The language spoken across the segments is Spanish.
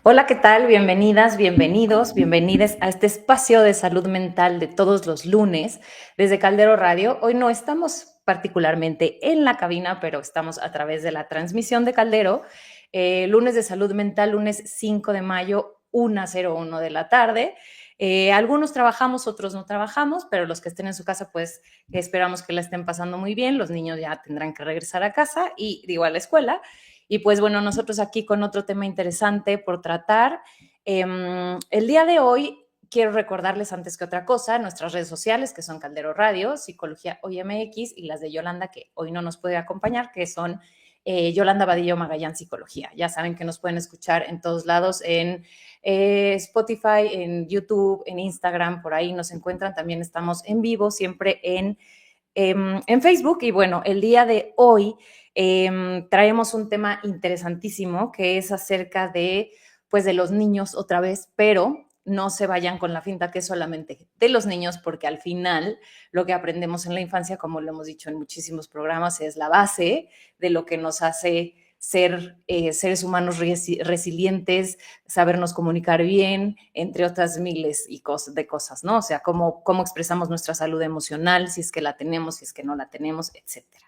Hola, ¿qué tal? Bienvenidas, bienvenidos, bienvenides a este espacio de salud mental de todos los lunes desde Caldero Radio. Hoy no estamos particularmente en la cabina, pero estamos a través de la transmisión de Caldero. Lunes de salud mental, lunes 5 de mayo, 1:01 de la tarde. Algunos trabajamos, otros no trabajamos, pero los que estén en su casa, pues esperamos que la estén pasando muy bien. Los niños ya tendrán que regresar a casa y digo a la escuela. Y pues bueno, nosotros aquí con otro tema interesante por tratar. El día de hoy quiero recordarles antes que otra cosa nuestras redes sociales, que son Caldero Radio, Psicología Hoy MX, y las de Yolanda, que hoy no nos puede acompañar, que son Yolanda Vadillo Magallán Psicología. Ya saben que nos pueden escuchar en todos lados, en Spotify, en YouTube, en Instagram, por ahí nos encuentran. También estamos en vivo, siempre en Facebook. Y bueno, el día de hoy traemos un tema interesantísimo que es acerca de, pues, de los niños otra vez, pero no se vayan con la finta que es solamente de los niños, porque al final lo que aprendemos en la infancia, como lo hemos dicho en muchísimos programas, es la base de lo que nos hace ser seres humanos resilientes, sabernos comunicar bien, entre otras miles de cosas, ¿no? O sea, cómo expresamos nuestra salud emocional, si es que la tenemos, si es que no la tenemos, etcétera.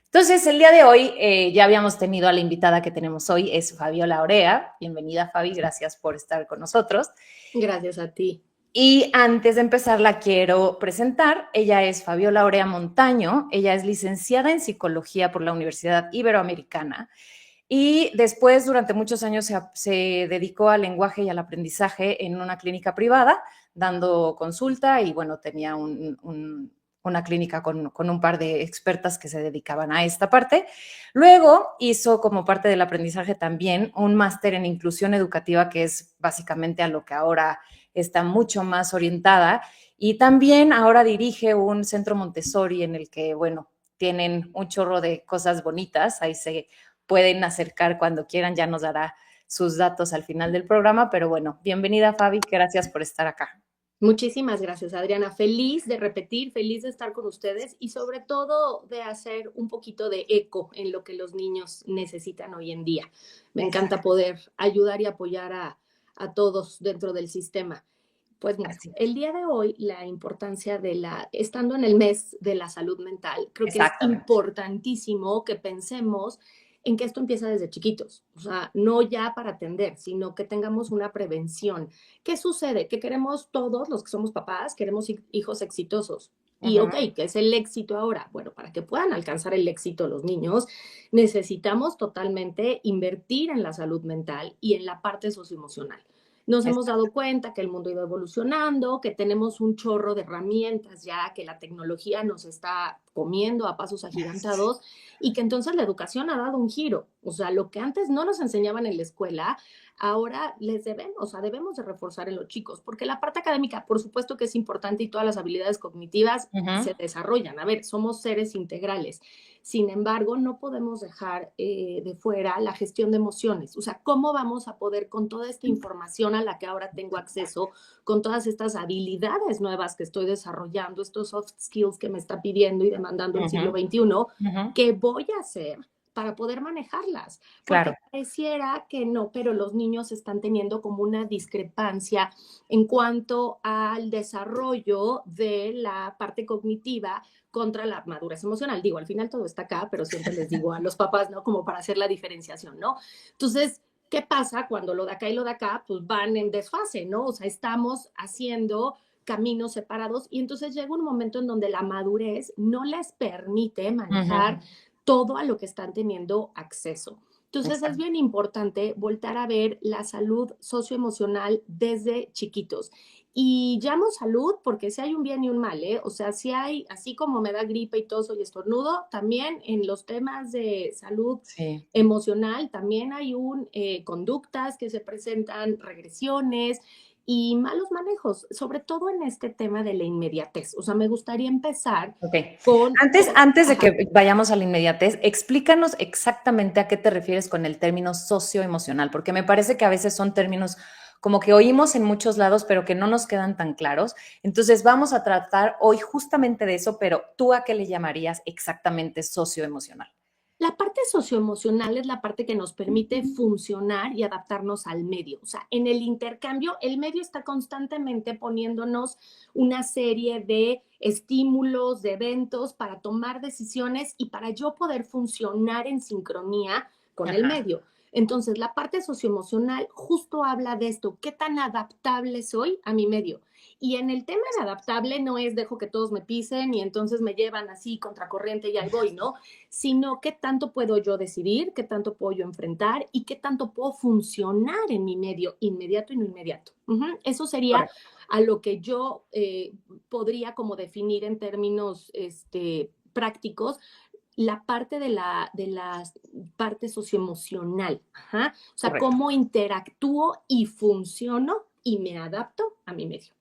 Entonces, el día de hoy ya habíamos tenido a la invitada que tenemos hoy, es Fabiola Orea. Bienvenida, Fabi, gracias por estar con nosotros. Gracias a ti. Y antes de empezar, la quiero presentar. Ella es Fabiola Orea Montaño. Ella es licenciada en psicología por la Universidad Iberoamericana y después, durante muchos años, se dedicó al lenguaje y al aprendizaje en una clínica privada, dando consulta y, bueno, tenía una clínica con un par de expertas que se dedicaban a esta parte. Luego hizo, como parte del aprendizaje también, un máster en inclusión educativa, que es básicamente a lo que ahora está mucho más orientada. Y también ahora dirige un centro Montessori en el que, bueno, tienen un chorro de cosas bonitas. Ahí se pueden acercar cuando quieran, ya nos dará sus datos al final del programa, pero bueno, bienvenida, Fabi, gracias por estar acá. Muchísimas gracias, Adriana. Feliz de repetir, feliz de estar con ustedes y sobre todo de hacer un poquito de eco en lo que los niños necesitan hoy en día. Me encanta Exacto. poder ayudar y apoyar a todos dentro del sistema. Pues bueno, Así, el día de hoy la importancia estando en el mes de la salud mental, creo que es exactamente. importantísimo que pensemos en que esto empieza desde chiquitos, o sea, no ya para atender, sino que tengamos una prevención. ¿Qué sucede? Que queremos todos los que somos papás, queremos hijos exitosos. Y ok, Uh-huh. ¿qué es el éxito ahora? Bueno, para que puedan alcanzar el éxito los niños, necesitamos totalmente invertir en la salud mental y en la parte socioemocional. Nos hemos dado cuenta que el mundo ha ido evolucionando, que tenemos un chorro de herramientas ya, que la tecnología nos está comiendo a pasos agigantados y que entonces la educación ha dado un giro. O sea, lo que antes no nos enseñaban en la escuela, ahora les debemos, o sea, debemos de reforzar en los chicos, porque la parte académica, por supuesto que es importante y todas las habilidades cognitivas Uh-huh. se desarrollan. A ver, somos seres integrales. Sin embargo, no podemos dejar de fuera la gestión de emociones. O sea, ¿cómo vamos a poder con toda esta información a la que ahora tengo acceso, con todas estas habilidades nuevas que estoy desarrollando, estos soft skills que me está pidiendo y demandando el siglo Uh-huh. XXI, Uh-huh. qué voy a hacer para poder manejarlas? Porque Claro. pareciera que no, pero los niños están teniendo como una discrepancia en cuanto al desarrollo de la parte cognitiva contra la madurez emocional. Digo, al final todo está acá, pero siempre les digo a los papás, ¿no? Como para hacer la diferenciación, ¿no? Entonces, ¿qué pasa cuando lo de acá y lo de acá, pues van en desfase, ¿no? O sea, estamos haciendo caminos separados y entonces llega un momento en donde la madurez no les permite Uh-huh. manejar todo a lo que están teniendo acceso. Entonces es Exacto. bien importante voltar a ver la salud socioemocional desde chiquitos. Y llamo salud porque si hay un bien y un mal, ¿eh? O sea, si hay, así como me da gripe y toso y estornudo, también en los temas de salud Sí. emocional, también hay conductas que se presentan, regresiones y malos manejos, sobre todo en este tema de la inmediatez. O sea, me gustaría empezar Ok. con Antes de ajá, que vayamos a la inmediatez, explícanos exactamente a qué te refieres con el término socioemocional, porque me parece que a veces son términos como que oímos en muchos lados, pero que no nos quedan tan claros. Entonces vamos a tratar hoy justamente de eso, pero ¿tú a qué le llamarías exactamente socioemocional? La parte socioemocional es la parte que nos permite funcionar y adaptarnos al medio. O sea, en el intercambio, el medio está constantemente poniéndonos una serie de estímulos, de eventos para tomar decisiones y para yo poder funcionar en sincronía con el Ajá, medio. Entonces, la parte socioemocional justo habla de esto, qué tan adaptable soy a mi medio. Y en el tema de adaptable no es dejo que todos me pisen y entonces me llevan así contracorriente y ahí voy, ¿no? Sino qué tanto puedo yo decidir, qué tanto puedo yo enfrentar y qué tanto puedo funcionar en mi medio, inmediato y no inmediato. Eso sería correcto. a lo que yo podría como definir en términos prácticos la parte de la parte socioemocional. Ajá. O sea, Correcto. cómo interactúo y funciono y me adapto a mi medio.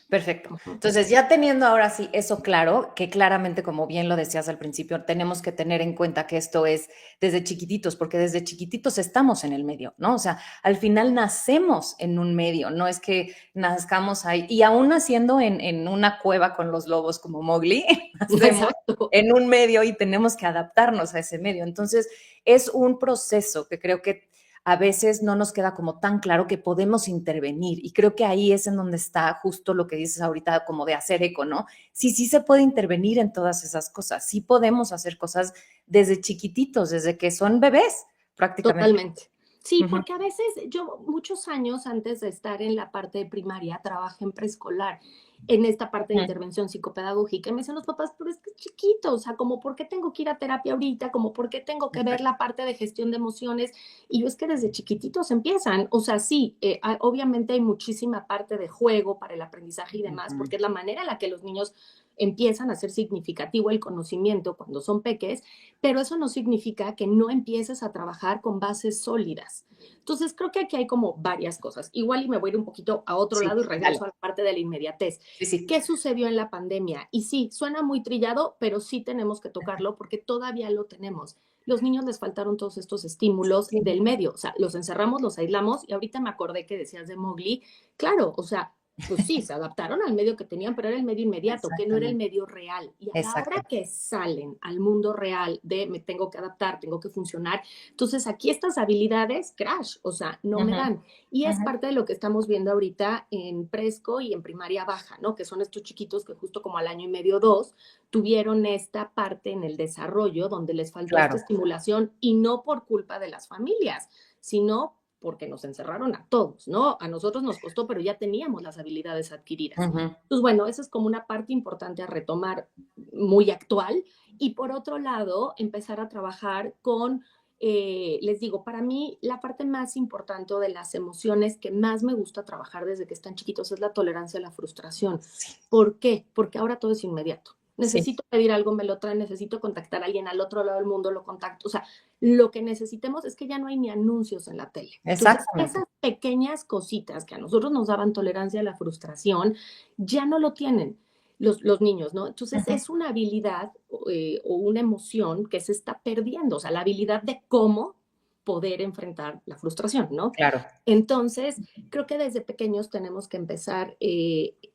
Perfecto. Ujú. Entonces, ya teniendo ahora sí eso claro, que claramente, como bien lo decías al principio, tenemos que tener en cuenta que esto es desde chiquititos, porque desde chiquititos estamos en el medio, ¿no? O sea, al final nacemos en un medio, no es que nazcamos ahí, y aún naciendo en una cueva con los lobos como Mowgli, nacemos Exacto. en un medio y tenemos que adaptarnos a ese medio. Entonces, es un proceso que creo que a veces no nos queda como tan claro que podemos intervenir. Y creo que ahí es en donde está justo lo que dices ahorita, como de hacer eco, ¿no? Sí, sí se puede intervenir en todas esas cosas. Sí podemos hacer cosas desde chiquititos, desde que son bebés, prácticamente. Totalmente. Sí, Ujú. porque a veces yo muchos años antes de estar en la parte de primaria trabajé en preescolar, en esta parte de Ujú. intervención psicopedagógica, y me decían los papás, pero es que es chiquito, o sea, como por qué tengo que ir a terapia ahorita, como por qué tengo que ver Exacto. la parte de gestión de emociones, y yo es que desde chiquititos empiezan, o sea, sí, obviamente hay muchísima parte de juego para el aprendizaje y demás, Ujú. porque es la manera en la que los niños empiezan a ser significativo el conocimiento cuando son peques, pero eso no significa que no empieces a trabajar con bases sólidas. Entonces, creo que aquí hay como varias cosas. Igual y me voy a ir un poquito a otro Sí, lado y dale. regreso a la parte de la inmediatez. Sí, sí. ¿Qué sucedió en la pandemia? Y sí, suena muy trillado, pero sí tenemos que tocarlo porque todavía lo tenemos. Los niños les faltaron todos estos estímulos Sí. del medio, o sea, los encerramos, los aislamos y ahorita me acordé que decías de Mowgli, claro, o sea, pues sí, se adaptaron al medio que tenían, pero era el medio inmediato, que no era el Exactamente. medio real. Y a la hora Exacto. que salen al mundo real de me tengo que adaptar, tengo que funcionar, entonces aquí estas habilidades, crash, o sea, no me Ujú, dan. Y es ujú. parte de lo que estamos viendo ahorita en presco y en primaria baja, ¿no? Que son estos chiquitos que justo como al año y medio, dos, tuvieron esta parte en el desarrollo donde les faltó esta Claro. estimulación y no por culpa de las familias, sino porque nos encerraron a todos, ¿no? A nosotros nos costó, pero ya teníamos las habilidades adquiridas. Ujú. Pues bueno, eso es como una parte importante a retomar muy actual. Y por otro lado, empezar a trabajar con, les digo, para mí la parte más importante de las emociones que más me gusta trabajar desde que están chiquitos es la tolerancia a la frustración. Sí, ¿Por qué? Porque ahora todo es inmediato. sí, Necesito pedir algo, me lo traen, necesito contactar a alguien al otro lado del mundo, lo contacto. O sea, lo que necesitemos es que ya no hay ni anuncios en la tele. Entonces, exactamente. esas pequeñas cositas que a nosotros nos daban tolerancia a la frustración, ya no lo tienen los niños, ¿no? Entonces, Ujú. es una habilidad o una emoción que se está perdiendo, o sea, la habilidad de cómo poder enfrentar la frustración, ¿no? Claro. Entonces, creo que desde pequeños tenemos que empezar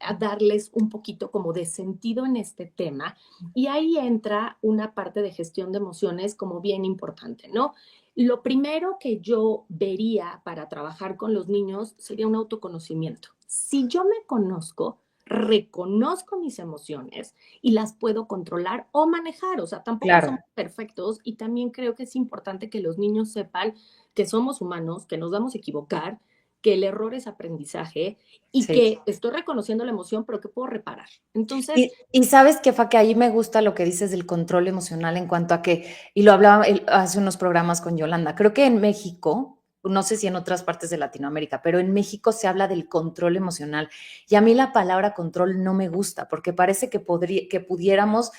a darles un poquito como de sentido en este tema y ahí entra una parte de gestión de emociones como bien importante, ¿no? Lo primero que yo vería para trabajar con los niños sería un autoconocimiento. Si yo me conozco, reconozco mis emociones y las puedo controlar o manejar, o sea, tampoco Claro. somos perfectos y también creo que es importante que los niños sepan que somos humanos, que nos vamos a equivocar, que el error es aprendizaje y Sí. que estoy reconociendo la emoción, pero que puedo reparar. Entonces, Y sabes que, Fa, que ahí me gusta lo que dices del control emocional en cuanto a que, y lo hablaba hace unos programas con Yolanda, creo que en México, no sé si en otras partes de Latinoamérica, pero en México se habla del control emocional. Y a mí la palabra control no me gusta, porque parece que, que pudiéramos,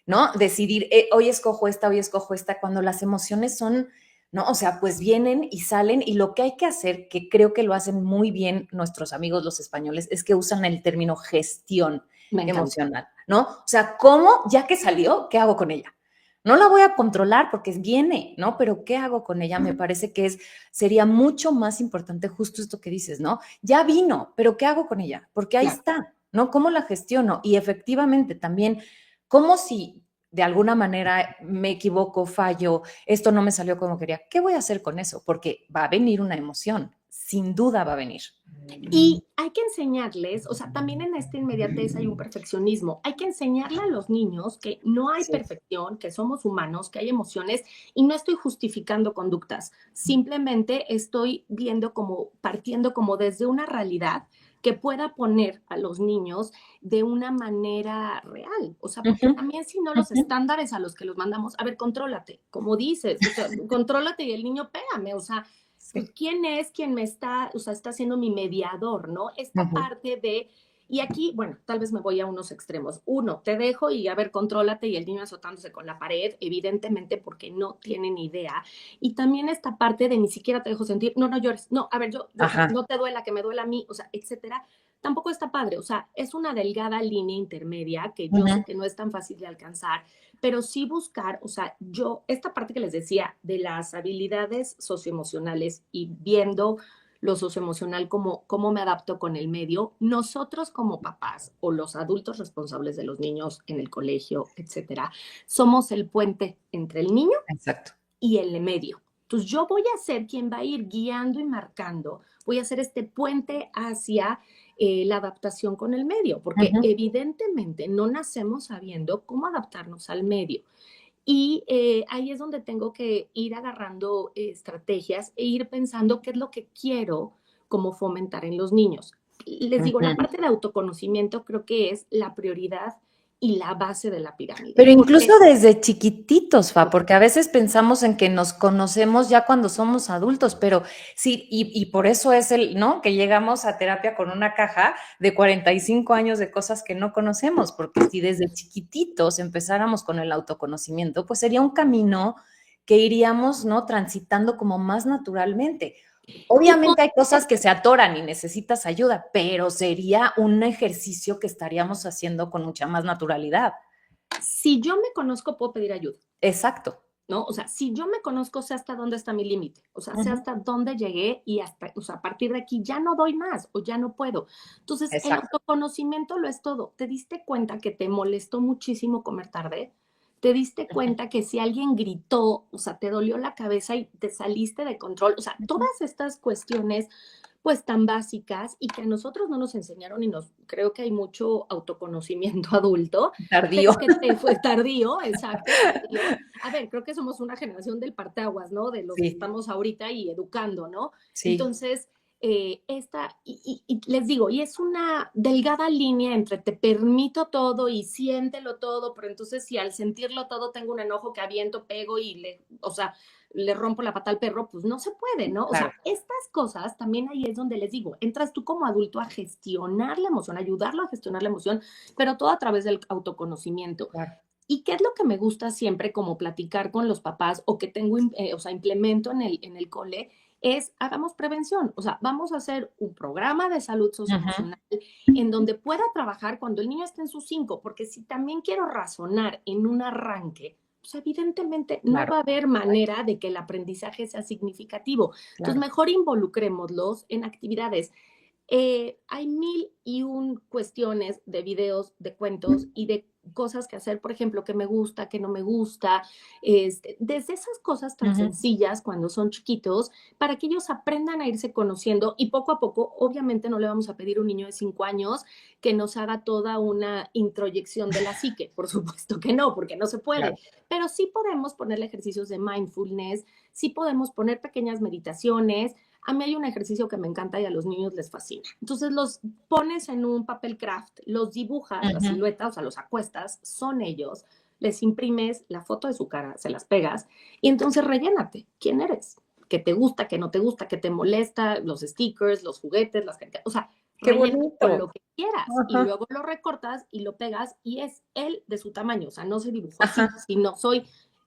¿no? Decidir, hoy escojo esta, cuando las emociones son, ¿no? O sea, pues vienen y salen y lo que hay que hacer, que creo que lo hacen muy bien nuestros amigos los españoles, es que usan el término gestión me encanta. emocional, ¿no? O sea, ¿cómo, ya que salió, qué hago con ella? No la voy a controlar porque viene, ¿no? Pero ¿qué hago con ella? Me parece que sería mucho más importante justo esto que dices, ¿no? Ya vino, pero ¿qué hago con ella? Porque ahí Claro. está, ¿no? ¿Cómo la gestiono? Y efectivamente también, ¿cómo si de alguna manera me equivoco, fallo, esto no me salió como quería, ¿qué voy a hacer con eso? Porque va a venir una emoción, sin duda va a venir. Y hay que enseñarles, o sea, también en esta inmediatez hay un perfeccionismo. Hay que enseñarle a los niños que no hay Sí. perfección, que somos humanos, que hay emociones y no estoy justificando conductas. Simplemente estoy viendo como, partiendo como desde una realidad que pueda poner a los niños de una manera real. O sea, porque Ujú, también si no los ujú. estándares a los que los mandamos, a ver, contrólate, como dices, o sea, contrólate y el niño pégame, o sea, pues, Sí. ¿quién es quien me está, o sea, está siendo mi mediador, ¿no? Esta Ujú. parte de, y aquí, bueno, tal vez me voy a unos extremos. Uno, te dejo y a ver, contrólate y el niño azotándose con la pared, evidentemente porque no tiene ni idea. Y también esta parte de ni siquiera te dejo sentir, no, no llores, no, a ver, o sea, Ajá. no te duela, que me duela a mí, o sea, etcétera. Tampoco está padre, o sea, es una delgada línea intermedia que yo sé Ujú. que no es tan fácil de alcanzar, pero sí buscar, o sea, yo, esta parte que les decía de las habilidades socioemocionales y viendo lo socioemocional como cómo me adapto con el medio, nosotros como papás o los adultos responsables de los niños en el colegio, etcétera, somos el puente entre el niño Exacto. y el medio. Entonces yo voy a ser quien va a ir guiando y marcando, voy a ser este puente hacia la adaptación con el medio, porque Ujú. evidentemente no nacemos sabiendo cómo adaptarnos al medio. Y ahí es donde tengo que ir agarrando estrategias e ir pensando qué es lo que quiero como fomentar en los niños. Les digo, la Ujú. parte de autoconocimiento creo que es la prioridad y la base de la pirámide, Pero incluso porque desde chiquititos, Fa, porque a veces pensamos en que nos conocemos ya cuando somos adultos, pero sí, y por eso es ¿no? Que llegamos a terapia con una caja de 45 años de cosas que no conocemos, porque si desde chiquititos empezáramos con el autoconocimiento, pues sería un camino que iríamos, ¿no? Transitando como más naturalmente. y Obviamente hay cosas que se atoran y necesitas ayuda, pero sería un ejercicio que estaríamos haciendo con mucha más naturalidad. si yo me conozco, puedo pedir ayuda, Exacto. ¿no? O sea, si yo me conozco, sé hasta dónde está mi límite, o sea, sé Ujú. hasta dónde llegué y hasta, o sea, a partir de aquí ya no doy más o ya no puedo. Entonces, el Exacto. autoconocimiento lo es todo. ¿Te diste cuenta que te molestó muchísimo comer tarde? ¿Te diste Ujú, cuenta que si alguien gritó, o sea, te dolió la cabeza y te saliste de control? O sea, ujú. todas estas cuestiones pues tan básicas y que a nosotros no nos enseñaron y nos creo que hay mucho autoconocimiento adulto, Tardío. pero que te fue tardío, exacto, tardío. A ver, creo que somos una generación del parteaguas, ¿no? De los que Sí, estamos ahorita y educando, ¿no? sí. Entonces, y les digo, y es una delgada línea entre te permito todo y siéntelo todo, pero entonces si al sentirlo todo tengo un enojo que aviento, pego y o sea, le rompo la pata al perro, pues no se puede, ¿no? O Claro. sea, estas cosas también ahí es donde les digo, entras tú como adulto a gestionar la emoción, ayudarlo a gestionar la emoción, pero todo a través del autoconocimiento. Claro. ¿Y qué es lo que me gusta siempre como platicar con los papás o que tengo, o sea, implemento en el cole? Es hagamos prevención, o sea, vamos a hacer un programa de salud Ujú. socioemocional en donde pueda trabajar cuando el niño esté en sus 5, porque si también quiero razonar en un arranque, pues evidentemente no Claro. va a haber manera de que el aprendizaje sea significativo. Entonces, Claro. mejor involucrémoslos en actividades. Hay mil y un cuestiones de videos, de cuentos y de cosas que hacer, por ejemplo, que me gusta, que no me gusta, desde esas cosas tan Ujú. sencillas cuando son chiquitos, para que ellos aprendan a irse conociendo y poco a poco, obviamente no le vamos a pedir a un niño de 5 años que nos haga toda una introyección de la psique, por supuesto que no, porque no se puede, Claro. pero sí podemos ponerle ejercicios de mindfulness, sí podemos poner pequeñas meditaciones. A mí hay un ejercicio que me encanta y a los niños les fascina. Entonces los pones en un papel craft, los dibujas, la Ujú. silueta, o sea, los acuestas, son ellos, les imprimes la foto de su cara, se las pegas y entonces rellénate. ¿Quién eres? ¿Qué te gusta, qué no te gusta, qué te molesta? Los stickers, los juguetes, las caricaturas, o sea, Qué rellena con bonito. lo que quieras y Ajá. luego lo recortas y lo pegas y es él de su tamaño, o sea, no se dibujó así, Ajá. sino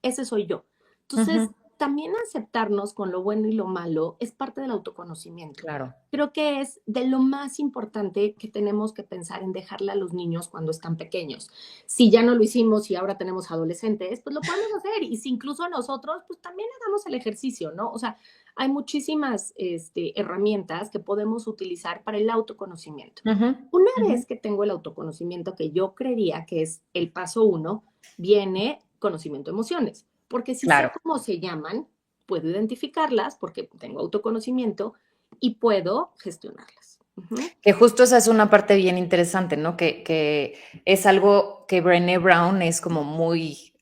ese soy yo. Entonces, Ujú. también aceptarnos con lo bueno y lo malo es parte del autoconocimiento. Claro. Creo que es de lo más importante que tenemos que pensar en dejarle a los niños cuando están pequeños. Si ya no lo hicimos y ahora tenemos adolescentes, pues lo podemos hacer. Y si incluso nosotros, pues también hagamos el ejercicio, ¿no? O sea, hay muchísimas herramientas que podemos utilizar para el autoconocimiento. Ujú, Una ujú. vez que tengo el autoconocimiento, que yo creería que es el paso uno, viene conocimiento de emociones, porque si sé Claro. cómo se llaman, puedo identificarlas porque tengo autoconocimiento y puedo gestionarlas. Ujú. Que justo esa es una parte bien interesante, ¿no? Que es algo que Brené Brown es como muy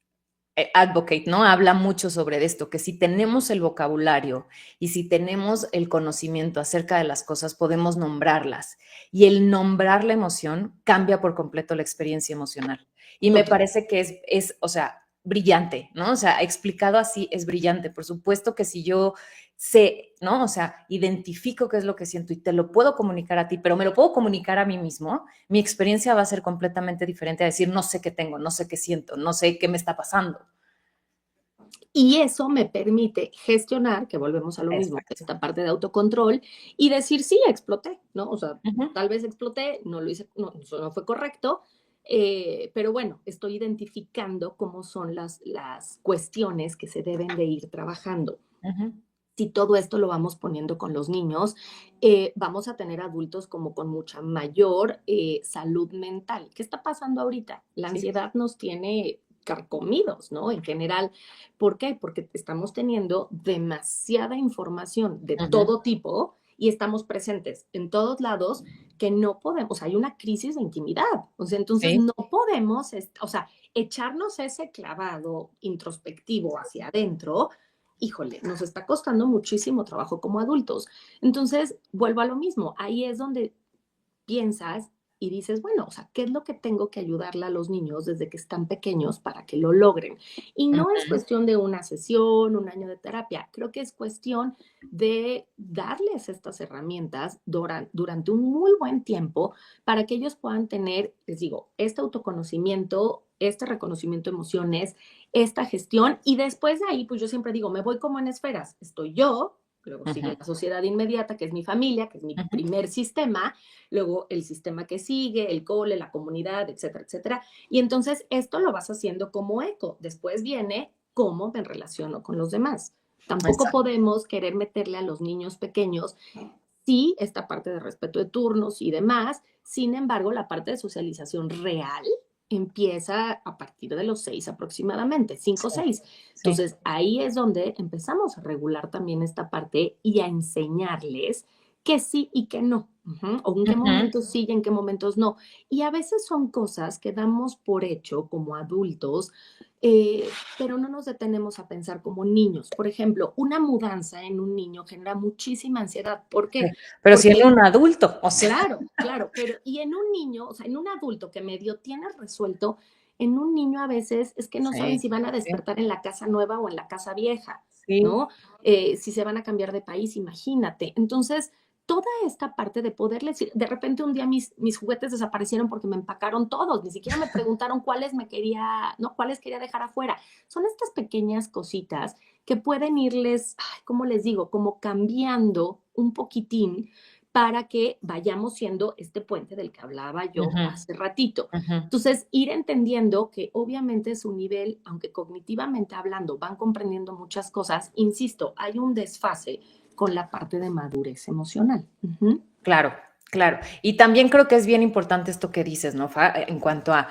advocate, ¿no? Habla mucho sobre esto, que si tenemos el vocabulario y si tenemos el conocimiento acerca de las cosas, podemos nombrarlas. Y el nombrar la emoción cambia por completo la experiencia emocional. Y me Total. parece que o sea, brillante, ¿no? O sea, explicado así es brillante. Por supuesto que si yo sé, ¿no? O sea, identifico qué es lo que siento y te lo puedo comunicar a ti, pero me lo puedo comunicar a mí mismo, mi experiencia va a ser completamente diferente a decir, no sé qué tengo, no sé qué siento, no sé qué me está pasando. Y eso me permite gestionar, que volvemos a lo mismo, Exacto. esta parte de autocontrol y decir, sí, exploté, ¿no? O sea, Ujú. tal vez exploté, no lo hice, no, eso no fue correcto, pero bueno, estoy identificando cómo son las cuestiones que se deben de ir trabajando. Ujú. Si todo esto lo vamos poniendo con los niños, vamos a tener adultos como con mucha mayor salud mental. ¿Qué está pasando ahorita? La Sí. ansiedad nos tiene carcomidos, ¿no? En general. ¿Por qué? Porque estamos teniendo demasiada información de Ujú. todo tipo y estamos presentes en todos lados que no podemos, hay una crisis de intimidad. O sea, entonces Sí. no podemos, o sea, echarnos ese clavado introspectivo hacia adentro, híjole, nos está costando muchísimo trabajo como adultos. Entonces, vuelvo a lo mismo, ahí es donde piensas y dices, bueno, o sea, ¿qué es lo que tengo que ayudarle a los niños desde que están pequeños para que lo logren? Y no es Ujú. cuestión de una sesión, un año de terapia, creo que es cuestión de darles estas herramientas durante un muy buen tiempo para que ellos puedan tener, les digo, este autoconocimiento, este reconocimiento de emociones, esta gestión y después de ahí, pues yo siempre digo, me voy como en esferas, estoy yo, luego sigue Ujú. la sociedad inmediata, que es mi familia, que es mi Ujú. primer sistema, luego el sistema que sigue, el cole, la comunidad, etcétera, etcétera. Y entonces esto lo vas haciendo como eco. Después viene cómo me relaciono con los demás. Tampoco Exacto. podemos querer meterle a los niños pequeños, sí, esta parte de respeto de turnos y demás. Sin embargo, la parte de socialización real empieza a partir de los 6 aproximadamente, 5 o Sí, 6. sí. Entonces, ahí es donde empezamos a regular también esta parte y a enseñarles que sí y que no. O en qué Ujú. momentos sí y en qué momentos no. Y a veces son cosas que damos por hecho como adultos, pero no nos detenemos a pensar como niños. Por ejemplo, una mudanza en un niño genera muchísima ansiedad. ¿Por Sí. qué? Pero si en Porque un adulto, o sea, claro, claro, pero y en un niño, o sea, en un adulto que medio tiene resuelto, en un niño a veces es que no saben sí, si van a sí, despertar en la casa nueva o en la casa vieja, sí. ¿no? Si se van a cambiar de país, imagínate. Entonces, toda esta parte de poderles decir, de repente un día mis juguetes desaparecieron porque me empacaron todos, ni siquiera me preguntaron cuáles me quería, no, cuáles quería dejar afuera. Son estas pequeñas cositas que pueden irles, ay, ¿cómo les digo? Como cambiando un poquitín para que vayamos siendo este puente del que hablaba yo Ujú, hace ratito. ujú. Entonces, ir entendiendo que obviamente su nivel, aunque cognitivamente hablando van comprendiendo muchas cosas, insisto, hay un desfase con la parte de madurez emocional. Ujú. Claro, claro. Y también creo que es bien importante esto que dices, ¿no, Fa? En cuanto a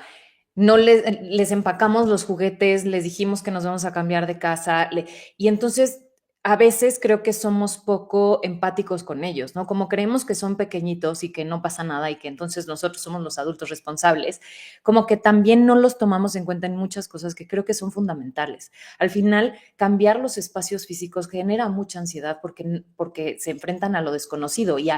no les empacamos los juguetes, les dijimos que nos vamos a cambiar de casa, y entonces a veces creo que somos poco empáticos con ellos, ¿no? Como creemos que son pequeñitos y que no pasa nada y que entonces nosotros somos los adultos responsables, como que también no los tomamos en cuenta en muchas cosas que creo que son fundamentales. Al final, cambiar los espacios físicos genera mucha ansiedad porque se enfrentan a lo desconocido y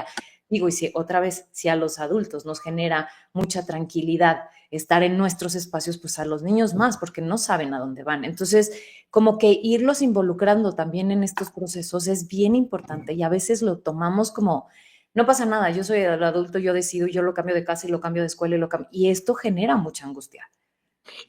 digo, y si otra vez, si a los adultos nos genera mucha tranquilidad estar en nuestros espacios, pues a los niños más, porque no saben a dónde van. Entonces, como que irlos involucrando también en estos procesos es bien importante y a veces lo tomamos como, no pasa nada, yo soy el adulto, yo decido, yo lo cambio de casa y lo cambio de escuela y esto genera mucha angustia.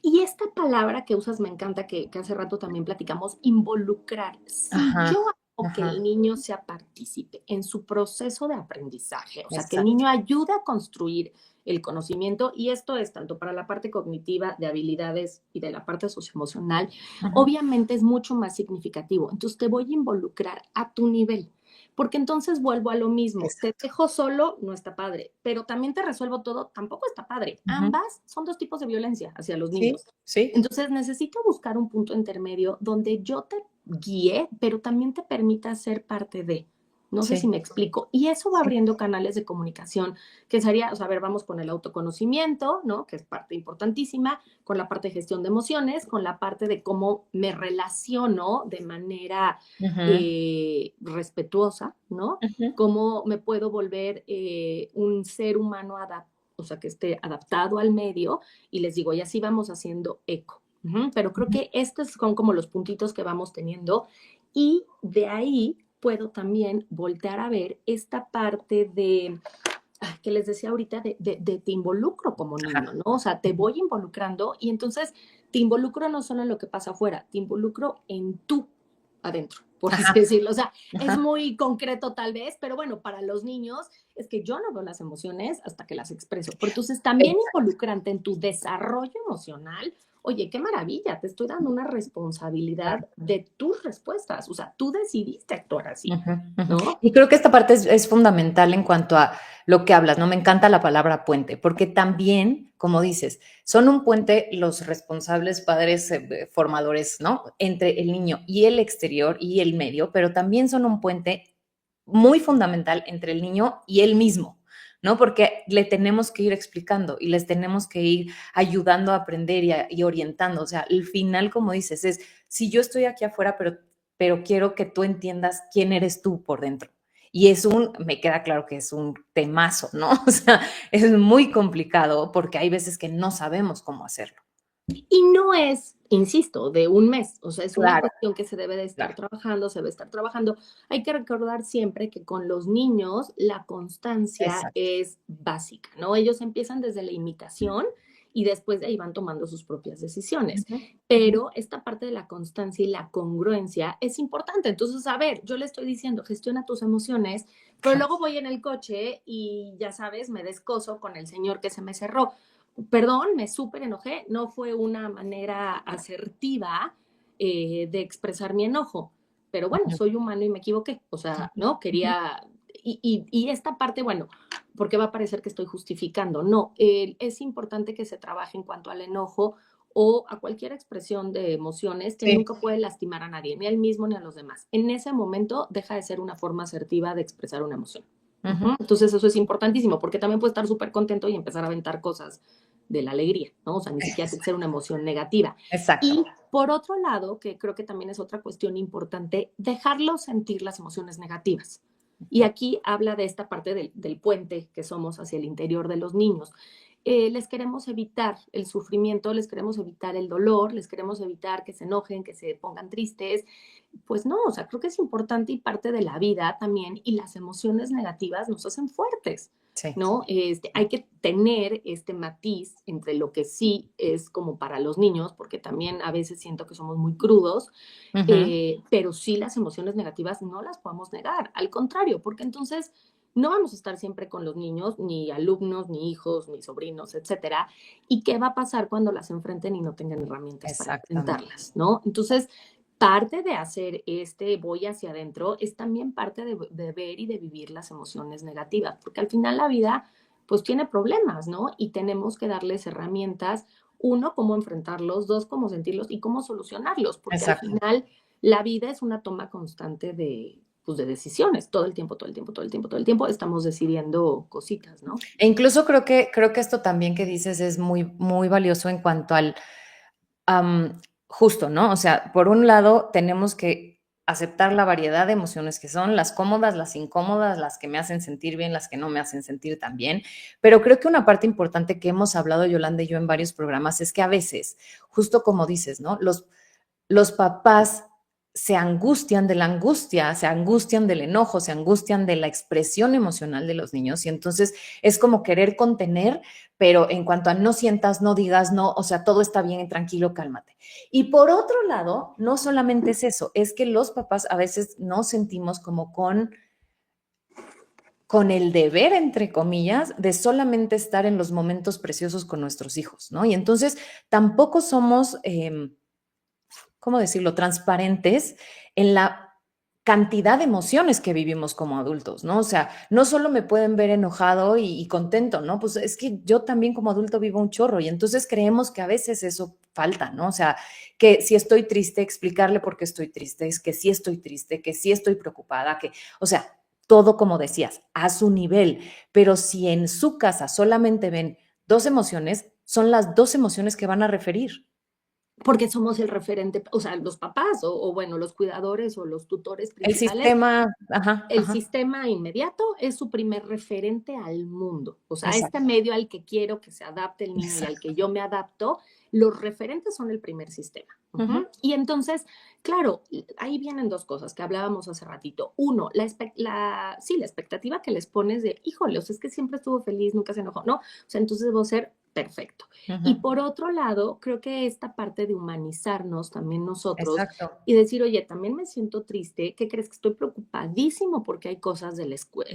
Y esta palabra que usas me encanta, que hace rato también platicamos, involucrar. Si Ajá, yo hago que ajá, el niño sea partícipe en su proceso de aprendizaje, o sea, que el exacto. niño ayude a construir el conocimiento, y esto es tanto para la parte cognitiva de habilidades y de la parte socioemocional, Ujú, obviamente es mucho más significativo. Entonces te voy a involucrar a tu nivel. Porque entonces vuelvo a lo mismo, te exacto. dejo solo, no está padre, pero también te resuelvo todo, tampoco está padre. Ujú, Ambas son dos tipos de violencia hacia los sí, niños. sí, Entonces necesito buscar un punto intermedio donde yo te guíe, pero también te permita ser parte de. No sé si sí, me explico. Y eso va sí. abriendo canales de comunicación, que sería, o sea, a ver, vamos con el autoconocimiento, ¿no? Que es parte importantísima, con la parte de gestión de emociones, con la parte de cómo me relaciono de manera Ujú, respetuosa, ¿no? ujú, Cómo me puedo volver un ser humano adaptado, o sea, que esté adaptado al medio, y les digo, y así vamos haciendo eco. Pero creo ujú. que estos son como los puntitos que vamos teniendo, y de ahí puedo también voltear a ver esta parte de, que les decía ahorita, de te involucro como niño, Ajá. ¿no? O sea, te voy involucrando, y entonces te involucro no solo en lo que pasa afuera, te involucro en tú adentro, por así Ajá, decirlo. O sea, es ajá. muy concreto tal vez, pero bueno, para los niños es que yo no veo las emociones hasta que las expreso. Pero entonces también Exacto. involucrante en tu desarrollo emocional. Oye, qué maravilla, te estoy dando una responsabilidad de tus respuestas. O sea, tú decidiste actuar así, Ujú, ujú. ¿no? Y creo que esta parte es fundamental en cuanto a lo que hablas, ¿no? Me encanta la palabra puente, porque también, como dices, son un puente los responsables padres formadores, ¿no? Entre el niño y el exterior y el medio, pero también son un puente muy fundamental entre el niño y él mismo, ¿no? Porque le tenemos que ir explicando y les tenemos que ir ayudando a aprender y orientando. O sea, el final, como dices, es, si yo estoy aquí afuera, pero quiero que tú entiendas quién eres tú por dentro. Y me queda claro que es un temazo, ¿no? O sea, es muy complicado porque hay veces que no sabemos cómo hacerlo. Y no es, insisto, de un mes, o sea, es una Claro, cuestión que se debe de estar claro. trabajando, se debe estar trabajando. Hay que recordar siempre que con los niños la constancia Exacto. es básica, ¿no? Ellos empiezan desde la imitación y después de ahí van tomando sus propias decisiones. Ujú, ujú. Pero esta parte de la constancia y la congruencia es importante. Entonces, a ver, yo le estoy diciendo, gestiona tus emociones, pero Ajá. luego voy en el coche y ya sabes, me descoso con el señor que se me cerró. Perdón, me súper enojé, no fue una manera asertiva de expresar mi enojo, pero bueno, Ujú, soy humano y me equivoqué, o sea, ujú, ¿no? ujú. Quería, y esta parte, bueno, porque va a parecer que estoy justificando, no, es importante que se trabaje en cuanto al enojo o a cualquier expresión de emociones que Sí. nunca puede lastimar a nadie, ni a él mismo ni a los demás. En ese momento deja de ser una forma asertiva de expresar una emoción. Ujú. Entonces eso es importantísimo, porque también puede estar súper contento y empezar a aventar cosas de la alegría, ¿no? O sea, ni siquiera tiene que ser una emoción negativa. Exacto. Y por otro lado, que creo que también es otra cuestión importante, dejarlo sentir las emociones negativas. Y aquí habla de esta parte del puente que somos hacia el interior de los niños. Les queremos evitar el sufrimiento, les queremos evitar el dolor, les queremos evitar que se enojen, que se pongan tristes. Pues no, o sea, creo que es importante y parte de la vida también, y las emociones negativas nos hacen fuertes. Sí. ¿No? Hay que tener este matiz entre lo que sí es como para los niños, porque también a veces siento que somos muy crudos, Ujú. pero sí las emociones negativas no las podemos negar, al contrario, porque entonces no vamos a estar siempre con los niños, ni alumnos, ni hijos, ni sobrinos, etcétera. ¿Y qué va a pasar cuando las enfrenten y no tengan herramientas para Exactamente. enfrentarlas, ¿no? Entonces, parte de hacer este voy hacia adentro es también parte de ver y de vivir las emociones negativas, porque al final la vida pues tiene problemas, ¿no? Y tenemos que darles herramientas, uno, cómo enfrentarlos, dos, cómo sentirlos y cómo solucionarlos, porque al Exacto. final la vida es una toma constante de, pues, de decisiones, todo el tiempo, todo el tiempo, todo el tiempo, todo el tiempo estamos decidiendo cositas, ¿no? E incluso creo que esto también que dices es muy, muy valioso en cuanto al justo, ¿no? O sea, por un lado tenemos que aceptar la variedad de emociones que son, las cómodas, las incómodas, las que me hacen sentir bien, las que no me hacen sentir tan bien. Pero creo que una parte importante que hemos hablado Yolanda y yo en varios programas es que a veces, justo como dices, ¿no? Los papás se angustian de la angustia, se angustian del enojo, se angustian de la expresión emocional de los niños y entonces es como querer contener, pero en cuanto a no sientas, no digas, no, o sea, todo está bien y tranquilo, cálmate. Y por otro lado, no solamente es eso, es que los papás a veces nos sentimos como con el deber, entre comillas, de solamente estar en los momentos preciosos con nuestros hijos, ¿no? Y entonces tampoco somos, ¿cómo decirlo?, transparentes en la cantidad de emociones que vivimos como adultos, ¿no? O sea, no solo me pueden ver enojado y contento, ¿no? Pues es que yo también como adulto vivo un chorro y entonces creemos que a veces eso falta, ¿no? O sea, que si estoy triste, explicarle por qué estoy triste, es que sí estoy triste, que sí estoy preocupada, que, o sea, todo como decías, a su nivel, pero si en su casa solamente ven dos emociones, son las dos emociones que van a referir. Porque somos el referente, o sea, los papás o bueno, los cuidadores o los tutores El principales. sistema, ajá, El ajá, sistema inmediato es su primer referente al mundo. O sea, a este exacto, medio al que quiero que se adapte el niño y al exacto. que yo me adapto, los referentes son el primer sistema. Ujú. Y entonces, claro, ahí vienen dos cosas que hablábamos hace ratito. Uno, sí, la expectativa que les pones de, híjole, o sea, es que siempre estuvo feliz, nunca se enojó, ¿no? O sea, entonces debo ser perfecto. Y Ujú, por otro lado, creo que esta parte de humanizarnos también nosotros exacto. y decir, oye, también me siento triste, ¿qué crees? Que estoy preocupadísimo porque hay cosas de la escuela,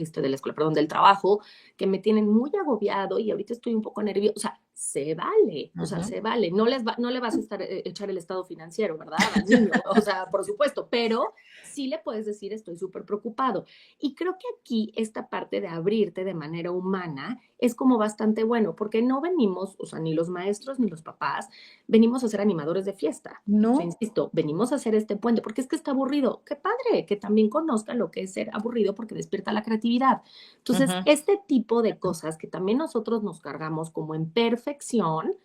perdón, del trabajo que me tienen muy agobiado y ahorita estoy un poco nervioso. O sea, se vale, o sea, Ujú, se vale. No le vas a estar echar el estado financiero, ¿verdad? Al niño, o sea, por supuesto, pero sí le puedes decir, estoy súper preocupado. Y creo que aquí esta parte de abrirte de manera humana es como bastante bueno, porque no venimos, o sea, ni los maestros ni los papás, venimos a ser animadores de fiesta. O sea, no, insisto, venimos a hacer este puente porque es que está aburrido. Qué padre que también conozca lo que es ser aburrido porque despierta la creatividad. Entonces, ujú, este tipo de cosas que también nosotros nos cargamos como en perfección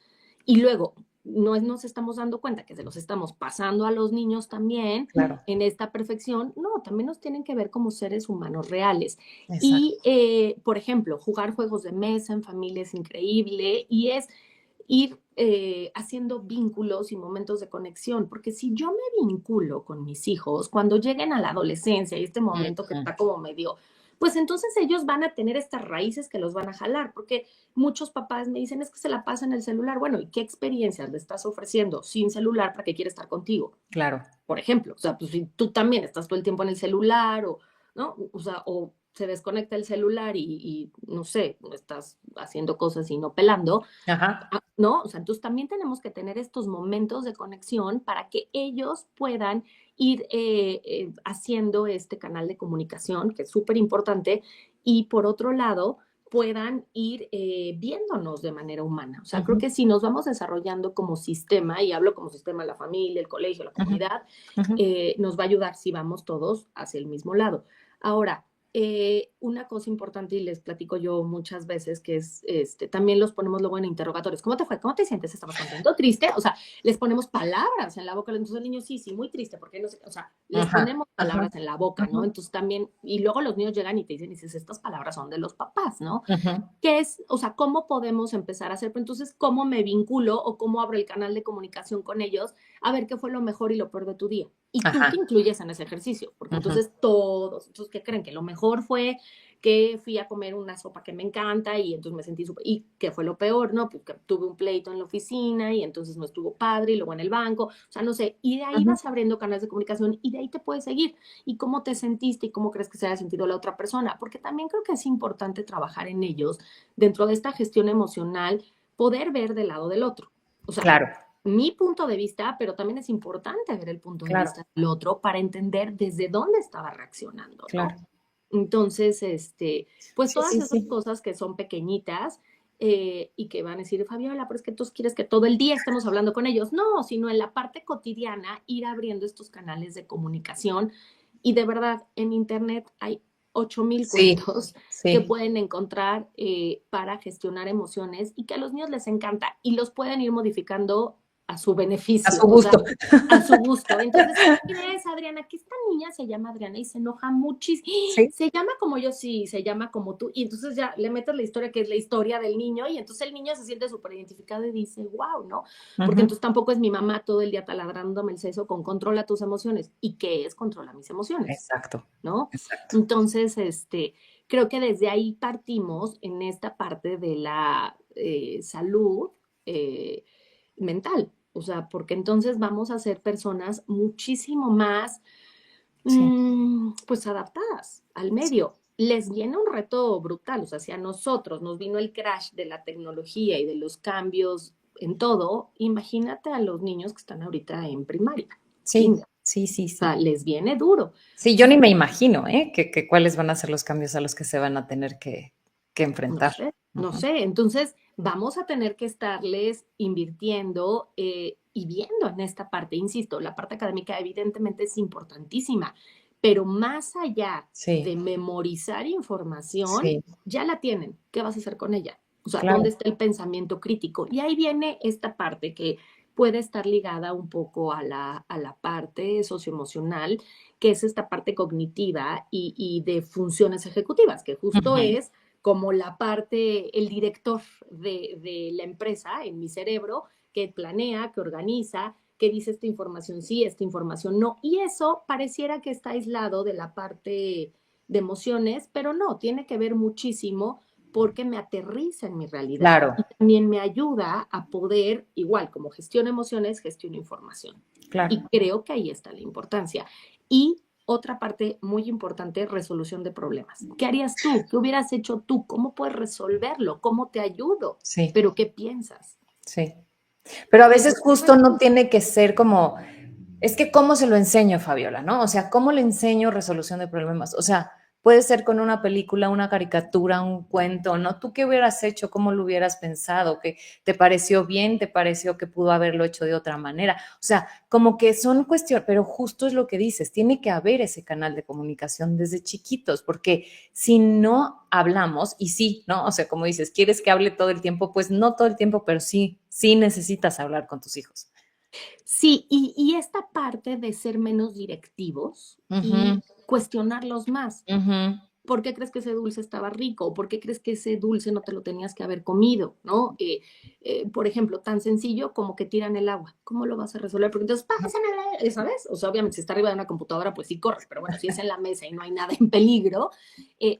y luego no nos estamos dando cuenta que se los estamos pasando a los niños también claro, en esta perfección, no, también nos tienen que ver como seres humanos reales. Y, exacto. por ejemplo, jugar juegos de mesa en familia es increíble y es ir haciendo vínculos y momentos de conexión, porque si yo me vinculo con mis hijos, cuando lleguen a la adolescencia y este momento que Ujú, está como medio, pues entonces ellos van a tener estas raíces que los van a jalar, porque muchos papás me dicen es que se la pasa en el celular. Bueno, ¿y qué experiencias le estás ofreciendo sin celular para que quiera estar contigo? claro, Por ejemplo, o sea, pues si tú también estás todo el tiempo en el celular o, ¿no? O sea, o se desconecta el celular y no sé, estás haciendo cosas y no pelando, ajá, ¿no? O sea, entonces también tenemos que tener estos momentos de conexión para que ellos puedan ir haciendo este canal de comunicación, que es súper importante, y por otro lado, puedan ir viéndonos de manera humana. O sea, creo ujú, que si nos vamos desarrollando como sistema, y hablo como sistema la familia, el colegio, la ujú, comunidad, ujú, nos va a ayudar si vamos todos hacia el mismo lado. Ahora, una cosa importante, y les platico yo muchas veces, que es, también los ponemos luego en interrogatorios. ¿Cómo te fue? ¿Cómo te sientes? ¿Estabas contento? ¿Triste? O sea, les ponemos palabras en la boca. Entonces el niño, sí, sí, muy triste, porque no sé, o sea, les ajá, ponemos ajá, palabras en la boca, ¿no? ujú, Entonces también, y luego los niños llegan y te dicen, y dices, estas palabras son de los papás, ¿no? ujú, ¿Qué es, o sea, cómo podemos empezar a hacer? Pero entonces, ¿cómo me vinculo o cómo abro el canal de comunicación con ellos? A ver qué fue lo mejor y lo peor de tu día. Y tú te ajá, incluyes en ese ejercicio, porque ujú, entonces todos, entonces, ¿qué creen? Que lo mejor fue que fui a comer una sopa que me encanta y entonces me sentí súper, y qué fue lo peor, ¿no? Pues que tuve un pleito en la oficina y entonces no estuvo padre y luego en el banco, o sea, no sé, y de ahí ujú, vas abriendo canales de comunicación y de ahí te puedes seguir. ¿Y cómo te sentiste y cómo crees que se haya sentido la otra persona? Porque también creo que es importante trabajar en ellos dentro de esta gestión emocional, poder ver del lado del otro. O sea, claro, mi punto de vista, pero también es importante ver el punto de claro, vista del otro para entender desde dónde estaba reaccionando, ¿no? claro. Entonces, pues Sí, todas sí, esas sí. cosas que son pequeñitas y que van a decir, Fabiola, pero es que tú quieres que todo el día estemos hablando con ellos. No, sino en la parte cotidiana, ir abriendo estos canales de comunicación. Y de verdad, en Internet hay 8,000 Sí, cuentos que sí, pueden encontrar para gestionar emociones y que a los niños les encanta y los pueden ir modificando a su A beneficio, su o sea, gusto. a su gusto. Entonces, ¿qué crees, Adriana? Que esta niña se llama Adriana y se enoja muchísimo. Sí. Se llama como yo, sí, se llama como tú. Y entonces ya le metes la historia que es la historia del niño y entonces el niño se siente súper identificado y dice, wow, ¿no? Porque Ujú. entonces tampoco es mi mamá todo el día taladrándome el seso con controla tus emociones. ¿Y qué es controla mis emociones? Exacto, ¿No? exacto. Entonces, creo que desde ahí partimos en esta parte de la salud eh, mental. O sea, porque entonces vamos a ser personas muchísimo más, Sí, pues, adaptadas al sí. medio. Les viene un reto brutal, o sea, si a nosotros nos vino el crash de la tecnología y de los cambios en todo, imagínate a los niños que están ahorita en primaria, Sí, kinder, sí, sí, o sea, sí. les viene duro. Sí, yo ni me imagino, ¿eh? Que cuáles van a ser los cambios a los que se van a tener que No enfrentar. sé, no Ujú. sé. Entonces, vamos a tener que estarles invirtiendo y viendo en esta parte. Insisto, la parte académica evidentemente es importantísima, pero más allá Sí, de memorizar información, sí, ya la tienen. ¿Qué vas a hacer con ella? O sea, ¿dónde claro. está el pensamiento crítico? Y ahí viene esta parte que puede estar ligada un poco a la parte socioemocional, que es esta parte cognitiva y de funciones ejecutivas, que justo Ujú. es como la parte, el director de la empresa en mi cerebro, que planea, que organiza, que dice esta información sí, esta información no. Y eso pareciera que está aislado de la parte de emociones, pero no, tiene que ver muchísimo porque me aterriza en mi realidad Claro, y también me ayuda a poder, igual como gestión emociones, gestión información. Y claro. creo que ahí está la importancia. Y otra parte muy importante, resolución de problemas. ¿Qué harías tú? ¿Qué hubieras hecho tú? ¿Cómo puedes resolverlo? ¿Cómo te ayudo? Sí, ¿Pero qué piensas? sí. Pero a veces Porque justo no tiene que ser como, es que ¿cómo se lo enseño, Fabiola? ¿No? O sea, ¿cómo le enseño resolución de problemas? O sea, puede ser con una película, una caricatura, un cuento, ¿no? ¿Tú qué hubieras hecho? ¿Cómo lo hubieras pensado? ¿Que te pareció bien? ¿Te pareció que pudo haberlo hecho de otra manera? O sea, como que son cuestiones, pero justo es lo que dices, tiene que haber ese canal de comunicación desde chiquitos, porque si no hablamos, y sí, ¿no? O sea, como dices, ¿quieres que hable todo el tiempo? Pues no todo el tiempo, pero sí, sí necesitas hablar con tus hijos. sí, y esta parte de ser menos directivos y Ujú, cuestionarlos más. ujú. ¿Por qué crees que ese dulce estaba rico? ¿O por qué crees que ese dulce no te lo tenías que haber comido? ¿No? Por ejemplo, tan sencillo como que tiran el agua. ¿Cómo lo vas a resolver? Porque entonces, pásenle, ¿sabes? O sea, obviamente, si está arriba de una computadora, pues sí corres, pero bueno, si es en la mesa y no hay nada en peligro,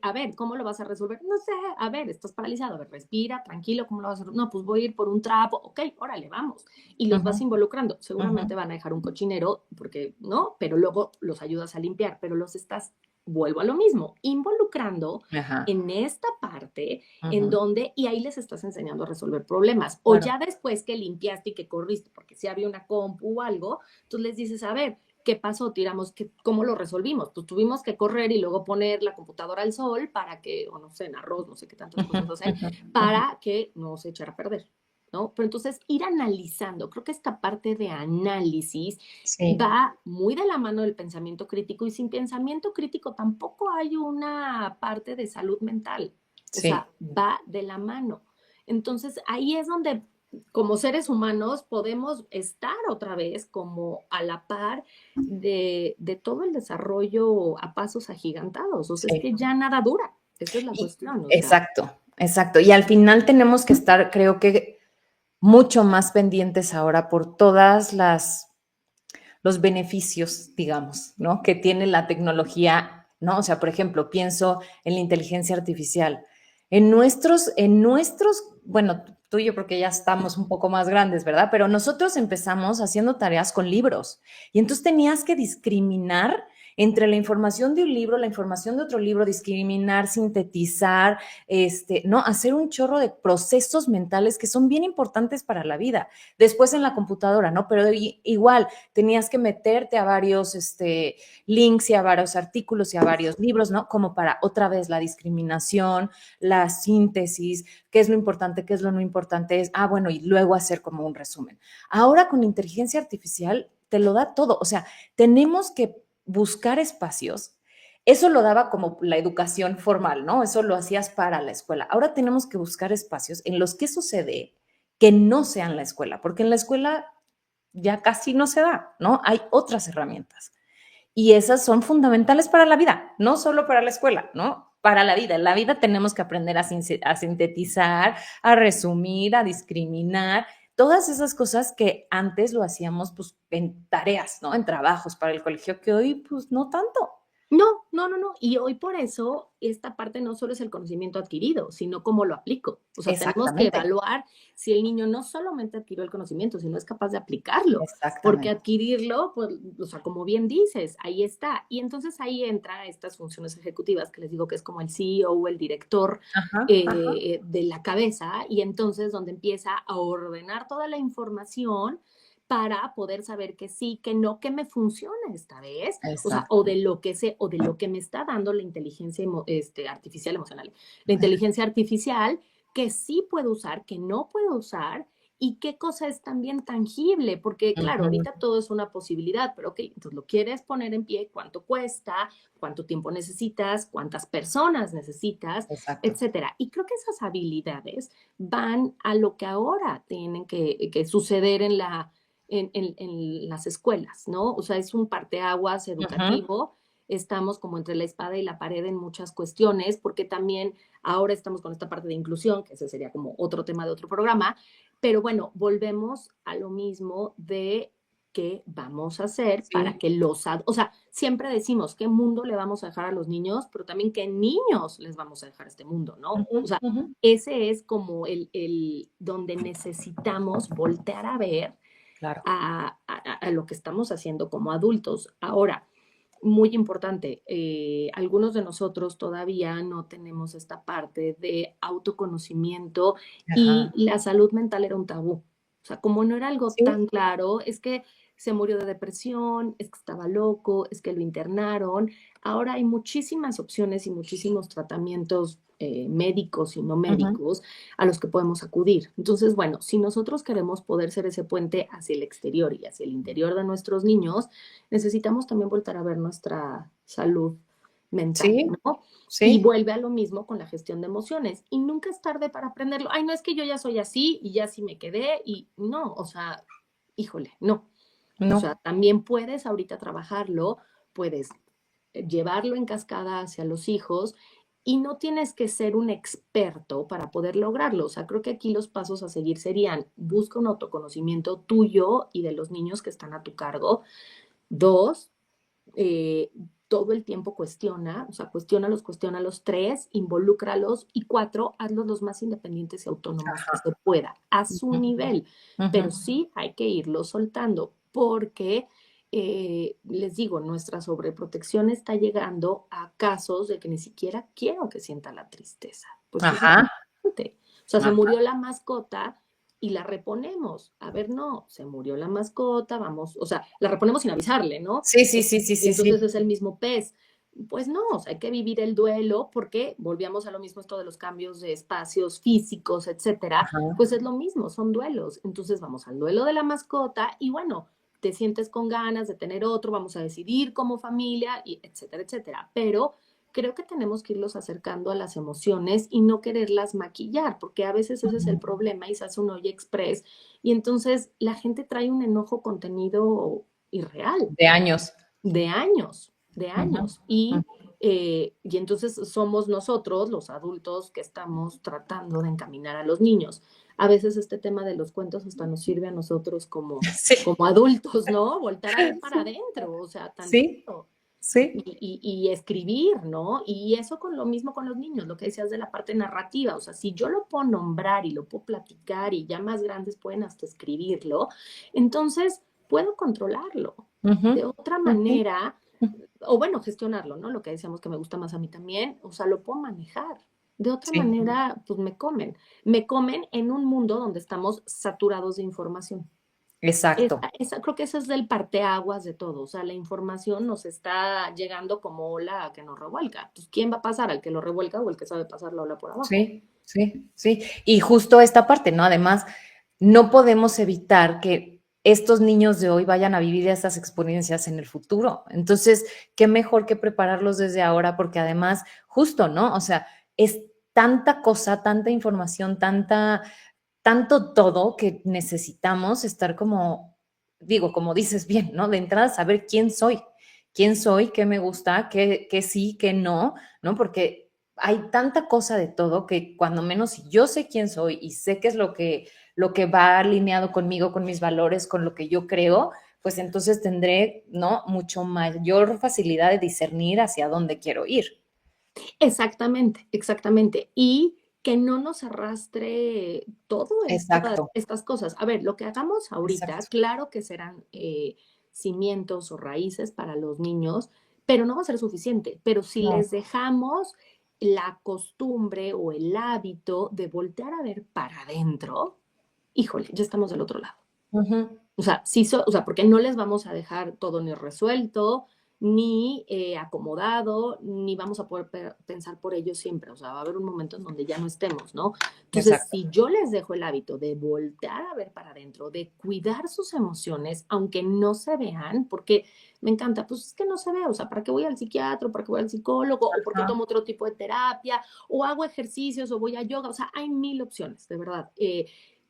a ver, ¿cómo lo vas a resolver? No sé, a ver, estás paralizado, a ver, respira, tranquilo, ¿cómo lo vas a resolver? No, pues voy a ir por un trapo, ok, órale, vamos. Y los Ujú, vas involucrando. ujú. Seguramente van a dejar un cochinero, porque, ¿no? Pero luego los ayudas a limpiar, pero los estás vuelvo a lo mismo, involucrando Ajá, en esta parte en ujú, donde, y ahí les estás enseñando a resolver problemas. O claro. ya después que limpiaste y que corriste, porque si había una compu o algo, tú les dices, a ver, ¿qué pasó? Tiramos, ¿cómo lo resolvimos? Pues tuvimos que correr y luego poner la computadora al sol para que, o no sé, en arroz, no sé qué tantas Ujú, cosas hacer, ujú, ujú. para que no se echara a perder. ¿No? Pero entonces ir analizando, creo que esta parte de análisis Sí, va muy de la mano del pensamiento crítico y sin pensamiento crítico tampoco hay una parte de salud mental. O sí, sea, va de la mano. Entonces ahí es donde como seres humanos podemos estar otra vez como a la par de todo el desarrollo a pasos agigantados. O sea, es sí. que ya nada dura. Esa es la Y cuestión. O sea, exacto, exacto. Y al final tenemos que estar, creo que, mucho más pendientes ahora por todas las los beneficios, digamos, ¿no? Que tiene la tecnología, ¿no? O sea, por ejemplo, pienso en la inteligencia artificial. Bueno, tú y yo porque ya estamos un poco más grandes, ¿verdad? Pero nosotros empezamos haciendo tareas con libros y entonces tenías que discriminar entre la información de un libro, la información de otro libro, discriminar, sintetizar, ¿no? Hacer un chorro de procesos mentales que son bien importantes para la vida. Después en la computadora, ¿no? Pero igual, tenías que meterte a varios links y a varios artículos y a varios libros, ¿no? Como para otra vez la discriminación, la síntesis, qué es lo importante, qué es lo no importante, bueno, y luego hacer como un resumen. Ahora con inteligencia artificial te lo da todo, o sea, tenemos que buscar espacios. Eso lo daba como la educación formal, ¿no? Eso lo hacías para la escuela. Ahora tenemos que buscar espacios en los que sucede que no sean la escuela, porque en la escuela ya casi no se da, ¿no? Hay otras herramientas. Y esas son fundamentales para la vida, no solo para la escuela, ¿no? Para la vida. En la vida tenemos que aprender a sintetizar, a resumir, a discriminar, todas esas cosas que antes lo hacíamos pues en tareas, ¿no? En trabajos para el colegio, que hoy pues no tanto. No, no, no, no. Y hoy por eso esta parte no solo es el conocimiento adquirido, sino cómo lo aplico. O sea, tenemos que Exactamente, evaluar si el niño no solamente adquirió el conocimiento, sino es capaz de aplicarlo. Porque exactamente. adquirirlo, pues, o sea, como bien dices, ahí está. Y entonces ahí entra estas funciones ejecutivas que les digo que es como el CEO, el director Ajá, ajá. de la cabeza, y entonces donde empieza a ordenar toda la información para poder saber que sí, que no, que me funciona esta vez, o sea, o Exacto. de lo que sé, o de lo que me está dando la inteligencia artificial emocional, la inteligencia artificial, que sí puedo usar, que no puedo usar, y qué cosa es también tangible, porque claro, Ujú, ahorita todo es una posibilidad, pero ok, entonces lo quieres poner en pie, cuánto cuesta, cuánto tiempo necesitas, cuántas personas necesitas, exacto. etcétera. Y creo que esas habilidades van a lo que ahora tienen que suceder en las escuelas, ¿no? O sea, es un parteaguas Ujú, educativo. Estamos como entre la espada y la pared en muchas cuestiones, porque también ahora estamos con esta parte de inclusión, que ese sería como otro tema de otro programa, pero bueno, volvemos a lo mismo de qué vamos a hacer para sí. que o sea, siempre decimos qué mundo le vamos a dejar a los niños, pero también qué niños les vamos a dejar a este mundo, ¿no? Ujú, O sea, ujú. ese es como el donde necesitamos voltear a ver Claro. a lo que estamos haciendo como adultos. Ahora, muy importante, algunos de nosotros todavía no tenemos esta parte de autoconocimiento y Ajá. la salud mental era un tabú. O sea, como no era algo Sí. tan claro, es que se murió de depresión, es que estaba loco, es que lo internaron. Ahora hay muchísimas opciones y muchísimos tratamientos médicos y no Ujú. médicos a los que podemos acudir. Entonces, bueno, si nosotros queremos poder ser ese puente hacia el exterior y hacia el interior de nuestros niños, necesitamos también volver a ver nuestra salud mental, Sí, ¿no? Y sí. vuelve a lo mismo con la gestión de emociones. Y nunca es tarde para aprenderlo. Ay, no es que yo ya soy así y ya sí me quedé y no, o sea, híjole, no. O sea, No. también puedes ahorita trabajarlo, puedes llevarlo en cascada hacia los hijos y no tienes que ser un experto para poder lograrlo. O sea, creo que aquí los pasos a seguir serían, busca un autoconocimiento tuyo y de los niños que están a tu cargo. Dos, eh, todo el tiempo cuestiona, o sea, cuestiona los. Tres, involúcralos. Y cuatro, hazlos los más independientes y autónomos que Ajá. se pueda, a su Ujú, nivel. ujú. Pero sí hay que irlos soltando porque, les digo, nuestra sobreprotección está llegando a casos de que ni siquiera quiero que sienta la tristeza, porque es Ajá, importante. O sea, se ajá. murió la mascota y la reponemos. A ver, no, se murió la mascota, vamos, o sea, la reponemos sin avisarle, ¿no? Sí, sí, sí, sí, Y sí, entonces sí. es el mismo pez. Pues no, o sea, hay que vivir el duelo porque volvíamos a lo mismo esto de los cambios de espacios físicos, etcétera, Ajá. pues es lo mismo, son duelos. Entonces vamos al duelo de la mascota y bueno, te sientes con ganas de tener otro, vamos a decidir como familia y etcétera, etcétera. Pero creo que tenemos que irlos acercando a las emociones y no quererlas maquillar, porque a veces ese es el Ujú. problema y se hace un olla express y entonces la gente trae un enojo contenido irreal De años. de años, de Ujú, años. ujú. Y entonces somos nosotros, los adultos, que estamos tratando de encaminar a los niños. A veces este tema de los cuentos hasta nos sirve a nosotros como, Sí, como adultos, ¿no? Voltar a ver para sí, adentro, o sea, sí, tantito. sí. Y escribir, ¿no? Y eso con lo mismo con los niños, lo que decías de la parte narrativa, o sea, si yo lo puedo nombrar y lo puedo platicar y ya más grandes pueden hasta escribirlo, entonces puedo controlarlo. Ujú, De otra ujú, manera, ujú. o bueno, gestionarlo, ¿no? Lo que decíamos que me gusta más a mí también, o sea, lo puedo manejar. De otra Sí, manera, pues me comen en un mundo donde estamos saturados de información. exacto. Creo que ese es el parteaguas de todo, o sea, la información nos está llegando como ola que nos revuelca. Entonces, ¿quién va a pasar? ¿Al que lo revuelca o el que sabe pasar la ola por abajo? Sí, sí, sí. Y justo esta parte, ¿no? Además, no podemos evitar que estos niños de hoy vayan a vivir estas experiencias en el futuro. Entonces, qué mejor que prepararlos desde ahora, porque además, justo, ¿no? O sea, es tanta cosa, tanta información, tanto todo que necesitamos estar como digo, como dices bien, ¿no? De entrada saber quién soy, qué me gusta, qué sí, qué no, ¿no? Porque hay tanta cosa de todo que cuando menos si yo sé quién soy y sé qué es lo que va alineado conmigo, con mis valores, con lo que yo creo, pues entonces tendré, ¿no? Mucho mayor facilidad de discernir hacia dónde quiero ir. Exactamente, exactamente. Y que no nos arrastre todas Exacto, estas cosas. A ver, lo que hagamos ahorita, exacto. claro que serán cimientos o raíces para los niños, pero no va a ser suficiente. Pero si No. les dejamos la costumbre o el hábito de voltear a ver para adentro, híjole, ya estamos del otro lado. Ujú. O sea, o sea, porque no les vamos a dejar todo ni resuelto, ni acomodado, ni vamos a poder pensar por ellos siempre. O sea, va a haber un momento en donde ya no estemos, ¿no? Entonces, Exacto. si yo les dejo el hábito de voltear a ver para adentro, de cuidar sus emociones, aunque no se vean, porque me encanta, pues es que no se ve, o sea, ¿para qué voy al psiquiatra? ¿Para qué voy al psicólogo? ¿O por qué Ajá. tomo otro tipo de terapia? ¿O hago ejercicios? ¿O voy a yoga? O sea, hay mil opciones, de verdad.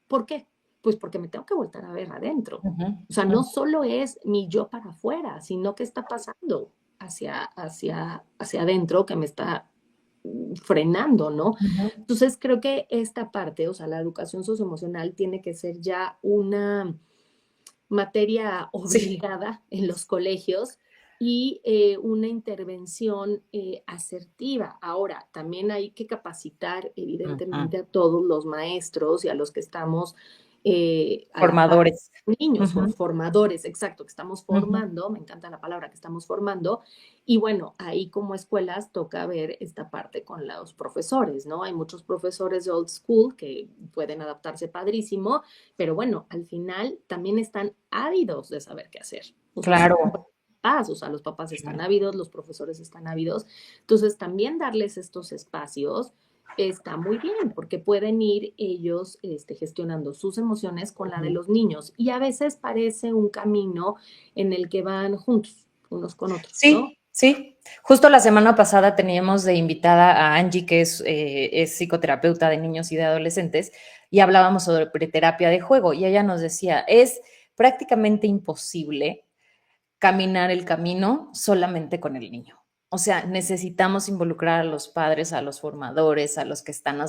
¿Por qué? Pues porque me tengo que voltar a ver adentro. Ujú, O sea, no ujú, solo es mi yo para afuera, sino qué está pasando hacia adentro que me está frenando, ¿no? ujú. Entonces creo que esta parte, o sea, la educación socioemocional tiene que ser ya una materia Sí. obligada en los colegios y una intervención asertiva. Ahora, también hay que capacitar Ujú. evidentemente a todos los maestros y a los que estamos a la par Formadores. niños, Ujú, formadores, exacto, que estamos ujú, formando, me encanta la palabra que estamos formando, y bueno, ahí como escuelas toca ver esta parte con los profesores, ¿no? Hay muchos profesores de old school que pueden adaptarse padrísimo, pero bueno, al final también están ávidos de saber qué hacer. O sea, claro, o sea, los papás están claro. ávidos, los profesores están ávidos. Entonces, también darles estos espacios está muy bien, porque pueden ir ellos gestionando sus emociones con la de Ujú. los niños. Y a veces parece un camino en el que van juntos, unos con otros, ¿no? Sí, sí. Justo la semana pasada teníamos de invitada a Angie, que es psicoterapeuta de niños y de adolescentes, y hablábamos sobre terapia de juego, y ella nos decía, es prácticamente imposible caminar el camino solamente con el niño. O sea, necesitamos involucrar a los padres, a los formadores, a los que están a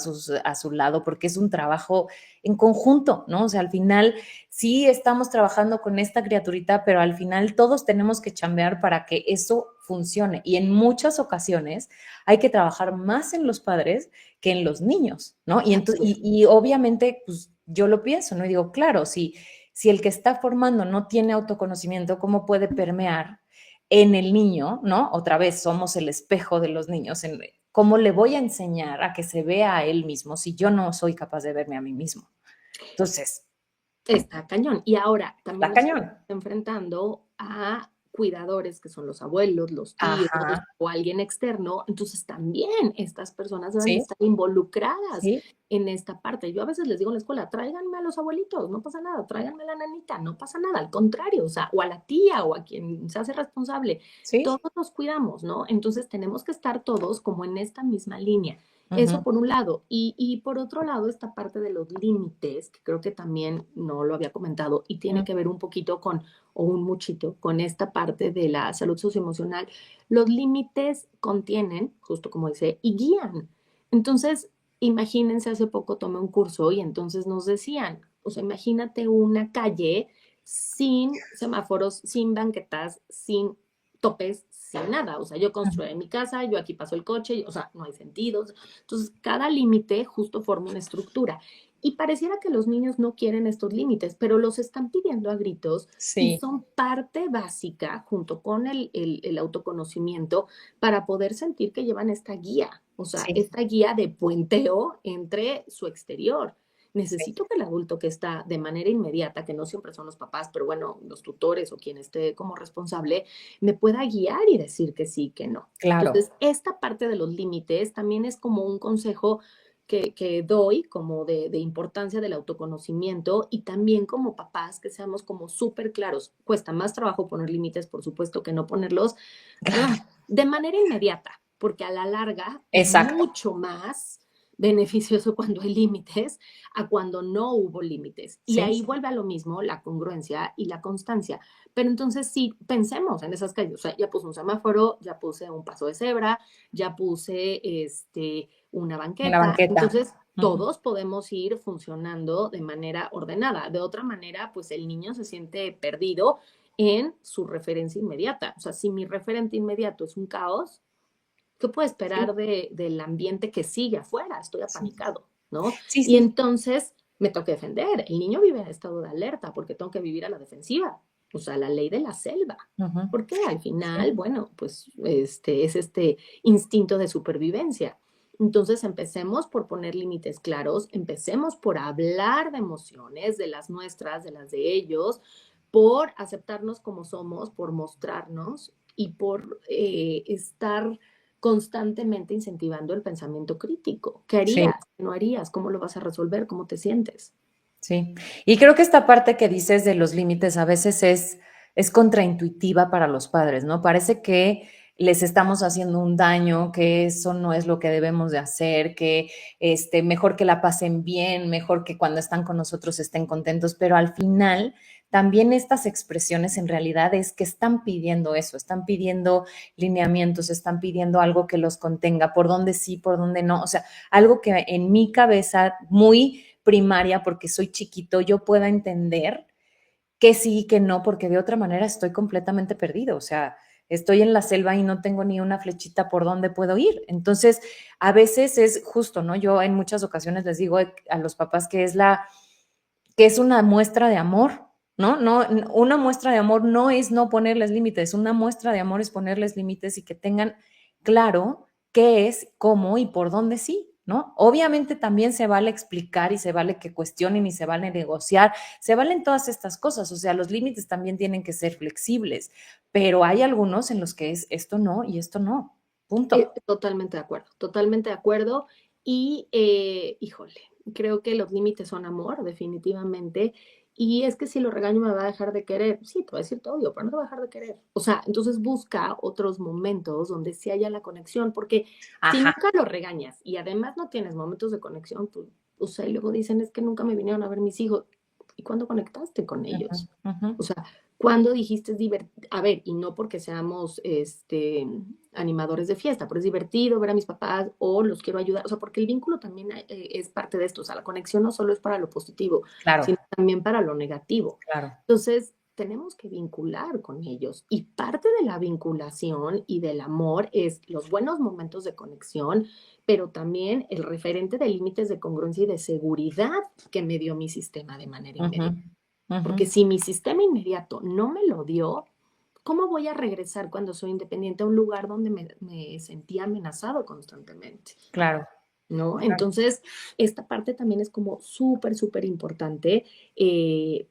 su lado, porque es un trabajo en conjunto, ¿no? O sea, al final sí estamos trabajando con esta criaturita, pero al final todos tenemos que chambear para que eso funcione. Y en muchas ocasiones hay que trabajar más en los padres que en los niños, ¿no? Así es. Y obviamente, pues yo lo pienso, ¿no? Y digo, claro, si el que está formando no tiene autoconocimiento, ¿cómo puede permear en el niño, ¿no? Otra vez somos el espejo de los niños. ¿Cómo le voy a enseñar a que se vea a él mismo si yo no soy capaz de verme a mí mismo? Entonces, Está cañón. Y ahora también está nos cañón. estamos enfrentando a cuidadores que son los abuelos, los tíos Ajá, o alguien externo. Entonces también estas personas deben de sí, estar involucradas sí, en esta parte. Yo a veces les digo en la escuela, tráiganme a los abuelitos, no pasa nada, tráiganme a la nanita, no pasa nada, al contrario, o sea, o a la tía o a quien se hace responsable. Todos sí. nos cuidamos, ¿no? Entonces tenemos que estar todos como en esta misma línea. Eso Ujú, por un lado. Y por otro lado, esta parte de los límites, que creo que también no lo había comentado y tiene ujú. que ver un poquito con, o un muchito, con esta parte de la salud socioemocional. Los límites contienen, justo como dice, y guían. Entonces, imagínense, hace poco tomé un curso y entonces nos decían, o sea, imagínate una calle sin semáforos, sin banquetas, sin topes, sin nada. O sea, yo construí mi casa, yo aquí paso el coche, o sea, no hay sentidos. Entonces, cada límite justo forma una estructura. Y pareciera que los niños no quieren estos límites, pero los están pidiendo a gritos y Sí, son parte básica junto con el autoconocimiento para poder sentir que llevan esta guía, o sea, sí, esta guía de puenteo entre su exterior. sí, Necesito que el adulto que está de manera inmediata, que no siempre son los papás, pero bueno, los tutores o quien esté como responsable, me pueda guiar y decir que sí, que no. claro. Entonces, esta parte de los límites también es como un consejo que doy como de importancia del autoconocimiento y también como papás que seamos como súper claros. Cuesta más trabajo poner límites, por supuesto, que no ponerlos Claro. de manera inmediata, porque a la larga es Exacto. mucho más. beneficioso cuando hay límites a cuando no hubo límites. Y Sí, ahí vuelve a lo mismo la congruencia y la constancia. Pero entonces sí, pensemos en esas calles. O sea, ya puse un semáforo, ya puse un paso de cebra, ya puse una en la banqueta. banqueta. Entonces, Ujú. todos podemos ir funcionando de manera ordenada. De otra manera, pues el niño se siente perdido en su referencia inmediata. O sea, si mi referente inmediato es un caos, ¿qué puedo esperar Sí, del ambiente que sigue afuera? Estoy sí, apanicado, ¿no? sí, Y sí. entonces me toca defender. El niño vive en estado de alerta porque tengo que vivir a la defensiva. O sea, la ley de la selva. Ujú. Porque al Sí, final, bueno, pues es este instinto de supervivencia. Entonces empecemos por poner límites claros, empecemos por hablar de emociones, de las nuestras, de las de ellos, por aceptarnos como somos, por mostrarnos y por estar constantemente incentivando el pensamiento crítico. ¿Qué sí. harías? ¿Qué no harías? ¿Cómo lo vas a resolver? ¿Cómo te sientes? Sí, y creo que esta parte que dices de los límites a veces es contraintuitiva para los padres, ¿no? Parece que les estamos haciendo un daño, que eso no es lo que debemos de hacer, que mejor que la pasen bien, mejor que cuando están con nosotros estén contentos, pero al final también estas expresiones en realidad es que están pidiendo eso, están pidiendo lineamientos, están pidiendo algo que los contenga, por dónde sí, por dónde no, o sea, algo que en mi cabeza muy primaria, porque soy chiquito, yo pueda entender que sí y que no, porque de otra manera estoy completamente perdido. O sea, estoy en la selva y no tengo ni una flechita por dónde puedo ir. Entonces, a veces es justo, ¿no? Yo en muchas ocasiones les digo a los papás que es una muestra de amor, ¿no? No, una muestra de amor no es no ponerles límites, una muestra de amor es ponerles límites y que tengan claro qué es, cómo y por dónde sí, ¿no? Obviamente también se vale explicar y se vale que cuestionen y se vale negociar, se valen todas estas cosas, o sea, los límites también tienen que ser flexibles, pero hay algunos en los que es esto no y esto no, punto. Totalmente de acuerdo, totalmente de acuerdo. Y, híjole, creo que los límites son amor, definitivamente. Y es que si lo regaño me va a dejar de querer. Sí, te voy a decir todo, pero no te va a dejar de querer. O sea, entonces busca otros momentos donde sí haya la conexión, porque si Ajá. nunca lo regañas y además no tienes momentos de conexión, pues, o sea, y luego dicen, es que nunca me vinieron a ver mis hijos. ¿Y cuándo conectaste con Ujú, ellos? ujú. O sea, ¿cuándo dijiste es divertido? A ver, y no porque seamos animadores de fiesta, pero es divertido ver a mis papás o los quiero ayudar. O sea, porque el vínculo también es parte de esto. O sea, la conexión no solo es para lo positivo, Claro, sino también para lo negativo. claro. Entonces, tenemos que vincular con ellos. Y parte de la vinculación y del amor es los buenos momentos de conexión, pero también el referente de límites de congruencia y de seguridad que me dio mi sistema de manera Ujú, inmediata. ujú. Porque si mi sistema inmediato no me lo dio, ¿cómo voy a regresar cuando soy independiente a un lugar donde me sentía amenazado constantemente? Claro, ¿No? claro. Entonces, esta parte también es como súper, súper importante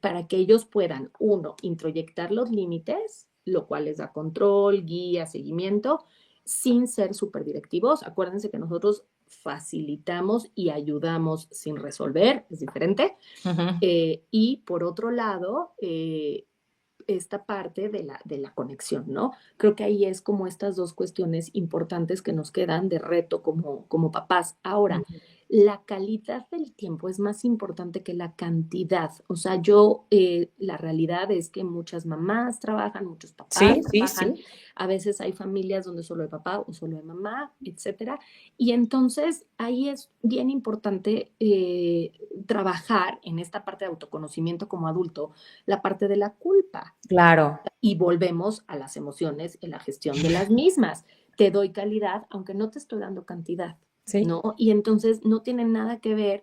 para que ellos puedan, uno, introyectar los límites, lo cual les da control, guía, seguimiento, sin ser súper directivos. Acuérdense que nosotros facilitamos y ayudamos sin resolver, es diferente. Ujú. Y por otro lado, esta parte de la conexión, ¿no? Creo que ahí es como estas dos cuestiones importantes que nos quedan de reto como, como papás. Ahora, Ujú. la calidad del tiempo es más importante que la cantidad. O sea, la realidad es que muchas mamás trabajan, muchos papás Sí, sí, trabajan, sí. a veces hay familias donde solo hay papá o solo hay mamá, etcétera. Y entonces ahí es bien importante trabajar en esta parte de autoconocimiento como adulto, la parte de la culpa. Claro, Y volvemos a las emociones y la gestión de las mismas. Te doy calidad, aunque no te estoy dando cantidad, sí, ¿no? Y entonces no tiene nada que ver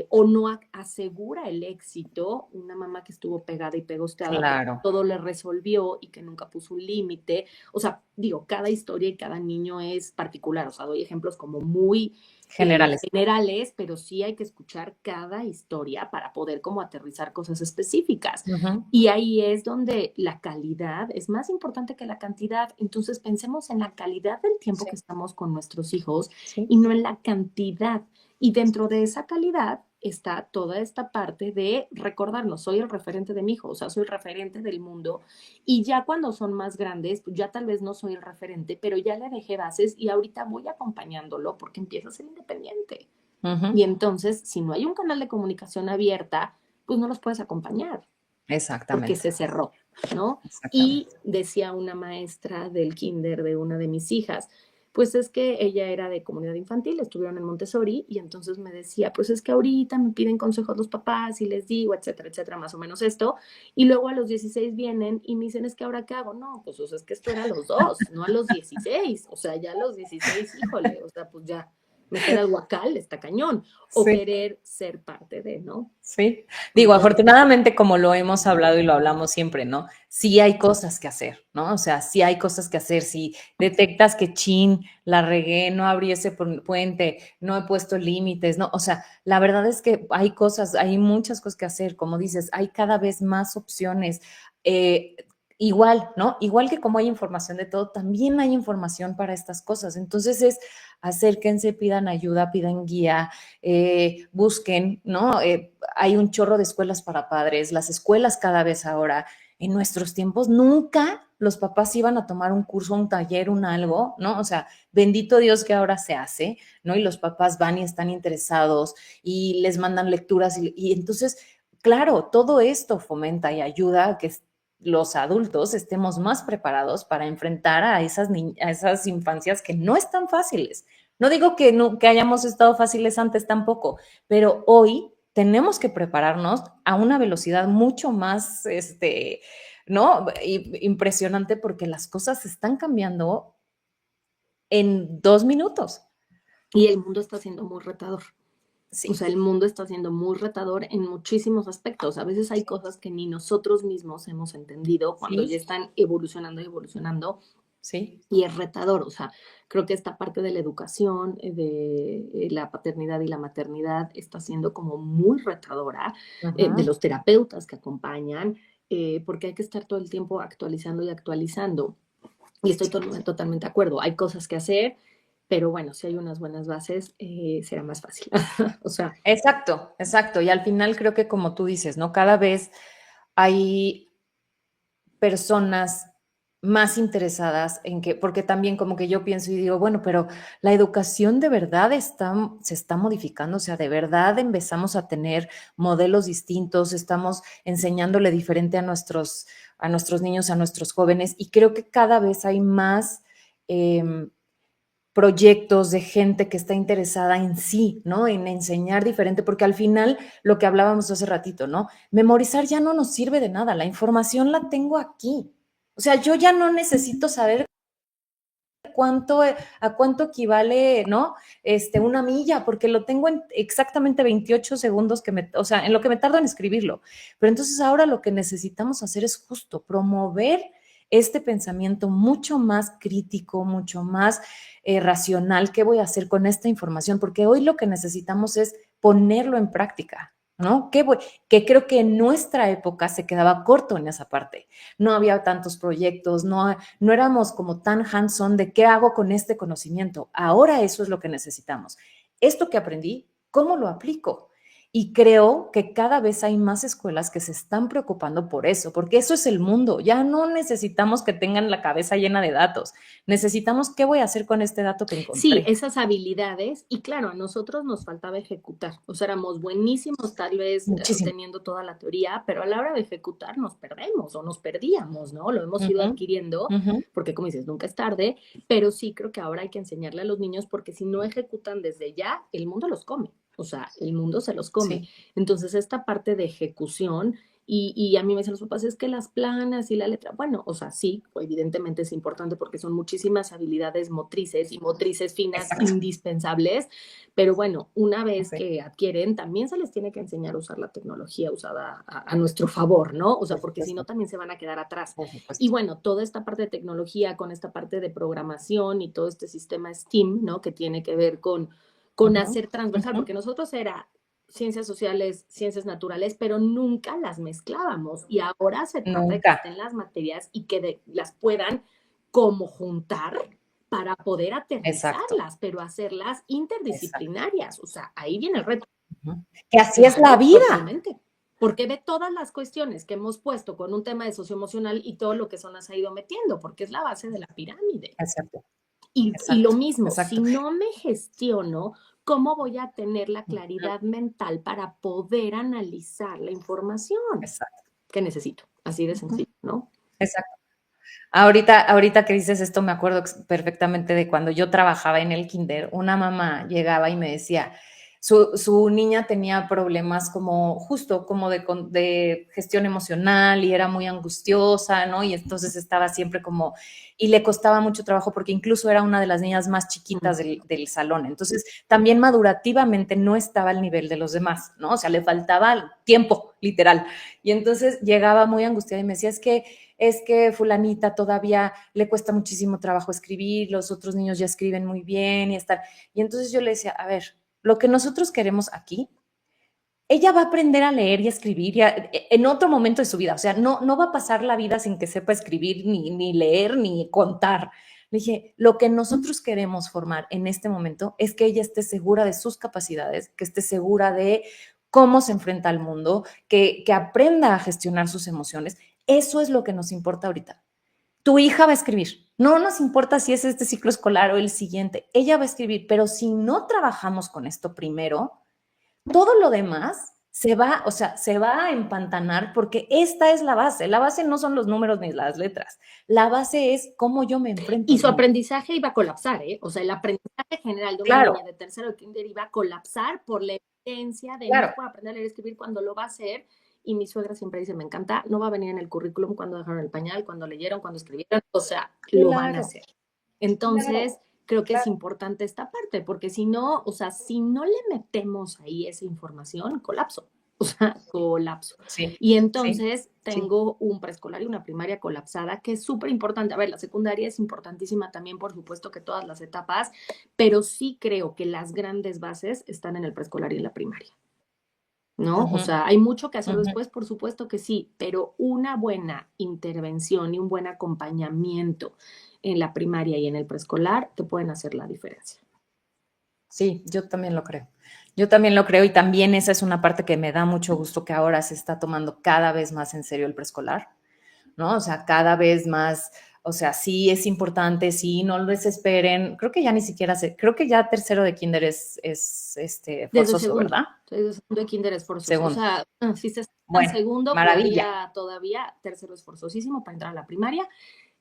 o no asegura el éxito una mamá que estuvo pegada y pegosteada porque claro. todo le resolvió y que nunca puso un límite. O sea, digo, cada historia y cada niño es particular. O sea, doy ejemplos como muy Generales. generales, pero sí hay que escuchar cada historia para poder como aterrizar cosas específicas. Ujú. Y ahí es donde la calidad es más importante que la cantidad. Entonces pensemos en la calidad del tiempo Sí, que estamos con nuestros hijos sí. y no en la cantidad. Y dentro de esa calidad, está toda esta parte de recordarnos, soy el referente de mi hijo, o sea, soy el referente del mundo, y ya cuando son más grandes, pues ya tal vez no soy el referente, pero ya le dejé bases y ahorita voy acompañándolo porque empieza a ser independiente. Y entonces, si no hay un canal de comunicación abierta, pues no los puedes acompañar porque Exactamente, se cerró, ¿no? Y exactamente. decía una maestra del kinder de una de mis hijas, pues es que ella era de comunidad infantil, estuvieron en Montessori y entonces me decía, pues es que ahorita me piden consejos los papás y les digo, etcétera, etcétera, más o menos esto, y luego a los 16 vienen y me dicen, es que ahora qué hago, no, pues o sea, es que esto era a los 2, no a los 16, o sea, ya a los 16, híjole, o sea, pues ya meter al guacal está cañón, o Sí. querer ser parte de, ¿no? Sí, digo, Entonces, afortunadamente, como lo hemos hablado y lo hablamos siempre, ¿no? Sí hay cosas que hacer, ¿no? O sea, sí hay cosas que hacer. Si detectas que chin, la regué, no abrí ese puente, no he puesto límites, ¿no? O sea, la verdad es que hay cosas, hay muchas cosas que hacer. Como dices, hay cada vez más opciones. Eh, Igual, ¿no? Igual que como hay información de todo, también hay información para estas cosas. Entonces es acérquense, pidan ayuda, pidan guía, busquen, ¿no? Hay un chorro de escuelas para padres, las escuelas cada vez ahora. En nuestros tiempos nunca los papás iban a tomar un curso, un taller, un algo, ¿no? O sea, bendito Dios que ahora se hace, ¿no? Y los papás van y están interesados y les mandan lecturas y entonces, claro, todo esto fomenta y ayuda a que los adultos estemos más preparados para enfrentar a a esas infancias que no están fáciles. No digo que, no, que hayamos estado fáciles antes tampoco, pero hoy tenemos que prepararnos a una velocidad mucho más, ¿no? Impresionante porque las cosas están cambiando en 2 minutos. y el mundo está siendo muy retador. O Sí, sea, el mundo está siendo muy retador en muchísimos aspectos. A veces hay sí, cosas que ni nosotros mismos hemos entendido cuando ya sí, están evolucionando y evolucionando sí. y es retador. O sea, creo que esta parte de la educación, de la paternidad y la maternidad está siendo como muy retadora, de Ajá. los terapeutas que acompañan, porque hay que estar todo el tiempo actualizando y actualizando. Y estoy totalmente de acuerdo. Hay cosas que hacer, pero bueno, si hay unas buenas bases, será más fácil. O sea, Exacto, exacto. Y al final creo que como tú dices, ¿no? Cada vez hay personas más interesadas en que, porque también como que yo pienso y digo, bueno, pero la educación de verdad se está modificando, o sea, de verdad empezamos a tener modelos distintos, estamos enseñándole diferente a nuestros niños, a nuestros jóvenes, y creo que cada vez hay más proyectos de gente que está interesada en sí, ¿no? En enseñar diferente, porque al final lo que hablábamos hace ratito, ¿no? Memorizar ya no nos sirve de nada, la información la tengo aquí. O sea, yo ya no necesito saber a cuánto equivale, ¿no? Una milla, porque lo tengo en exactamente 28 segundos o sea, en lo que me tardo en escribirlo. Pero entonces ahora lo que necesitamos hacer es justo promover este pensamiento mucho más crítico, mucho más racional. ¿Qué voy a hacer con esta información? Porque hoy lo que necesitamos es ponerlo en práctica, ¿no? Que creo que en nuestra época se quedaba corto en esa parte. No había tantos proyectos, no éramos como tan hands-on de qué hago con este conocimiento. Ahora eso es lo que necesitamos. Esto que aprendí, ¿cómo lo aplico? Y creo que cada vez hay más escuelas que se están preocupando por eso, porque eso es el mundo. Ya no necesitamos que tengan la cabeza llena de datos. Necesitamos qué voy a hacer con este dato que sí, encontré. esas habilidades, y claro, a nosotros nos faltaba ejecutar, o sea, éramos buenísimos tal vez Muchísimo. teniendo toda la teoría, pero a la hora de ejecutar nos perdemos o nos perdíamos, ¿no? Lo hemos Uh ido -huh, adquiriendo, uh -huh. porque como dices, nunca es tarde, pero sí creo que ahora hay que enseñarle a los niños porque si no ejecutan desde ya, el mundo los come. O sea, el mundo se los come. Sí, Entonces, esta parte de ejecución y a mí me dicen los papás, es que las planas y la letra, bueno, o sea, sí, evidentemente es importante porque son muchísimas habilidades motrices y motrices finas exacto. indispensables, pero bueno, una vez Sí, que adquieren, también se les tiene que enseñar a usar la tecnología usada a nuestro favor, ¿no? O sea, por porque si no supuesto, también se van a quedar atrás. por Y supuesto. bueno, toda esta parte de tecnología con esta parte de programación y todo este sistema STEAM, ¿no? Que tiene que ver Uh con -huh, hacer uh transversal, -huh. porque nosotros era ciencias sociales, ciencias naturales, pero nunca las mezclábamos. Y ahora se trata de que Nunca. estén las materias y que las puedan como juntar para poder Exacto, aterrizarlas, pero hacerlas exacto. interdisciplinarias. O sea, ahí viene el reto. Ujú. Que así es la Claro, vida. totalmente. Porque ve todas las cuestiones que hemos puesto con un tema de socioemocional y todo lo que Zona se ha ido metiendo, porque es la base de la pirámide. Exacto, Y lo exacto, mismo, si exacto. no me gestiono, ¿cómo voy a tener la claridad mental para poder analizar la información Exacto. que necesito? Así de sencillo, ¿no? Exacto. Ahorita que dices esto, me acuerdo perfectamente de cuando yo trabajaba en el kinder, una mamá llegaba y me decía, su niña tenía problemas como justo como de gestión emocional y era muy angustiosa, ¿no? Y entonces estaba siempre como, y le costaba mucho trabajo porque incluso era una de las niñas más chiquitas del salón. Entonces también madurativamente no estaba al nivel de los demás, ¿no? O sea, le faltaba tiempo, literal. Y entonces llegaba muy angustiada y me decía, es que fulanita todavía le cuesta muchísimo trabajo escribir, los otros niños ya escriben muy bien y estar. Y entonces yo le decía, a ver, lo que nosotros queremos aquí, ella va a aprender a leer y a escribir en otro momento de su vida. O sea, no va a pasar la vida sin que sepa escribir, ni leer, ni contar. Le dije, lo que nosotros queremos formar en este momento es que ella esté segura de sus capacidades, que esté segura de cómo se enfrenta al mundo, que aprenda a gestionar sus emociones. Eso es lo que nos importa ahorita. Tu hija va a escribir. No nos importa si es este ciclo escolar o el siguiente. Ella va a escribir, pero si no trabajamos con esto primero, todo lo demás se va a empantanar porque esta es la base. La base no son los números ni las letras. La base es cómo yo me enfrento Y al su mundo. aprendizaje iba a colapsar, ¿eh? O sea, el aprendizaje general de una Claro, niña de tercero de kinder iba a colapsar por la evidencia de claro. no puedo aprender a leer y escribir cuando lo va a hacer. Y mi suegra siempre dice, me encanta, no va a venir en el currículum cuando dejaron el pañal, cuando leyeron, cuando escribieron, o sea, lo van a Claro, hacer. Entonces, claro, creo que es claro. importante esta parte, porque si no, o sea, si no le metemos ahí esa información, colapso, o sea, colapso. Sí, Y sí, entonces sí, tengo un preescolar y una primaria colapsada, que es súper importante. A ver, la secundaria es importantísima también, por supuesto que todas las etapas, pero sí creo que las grandes bases están en el preescolar y en la primaria, ¿no? O ujú, sea, hay mucho que hacer ujú. después, por supuesto que sí, pero una buena intervención y un buen acompañamiento en la primaria y en el preescolar te pueden hacer la diferencia. Sí, yo también lo creo. Yo también lo creo y también esa es una parte que me da mucho gusto que ahora se está tomando cada vez más en serio el preescolar, ¿no? O sea, cada vez más, o sea, sí es importante, sí, no lo desesperen. Creo que ya ni siquiera sé, creo que ya tercero de kinder es forzoso, ¿verdad? Desde segundo de kinder es forzoso. O Segundo. sea, si se está en Bueno, segundo, maravilla. todavía, tercero es forzosísimo para entrar a la primaria.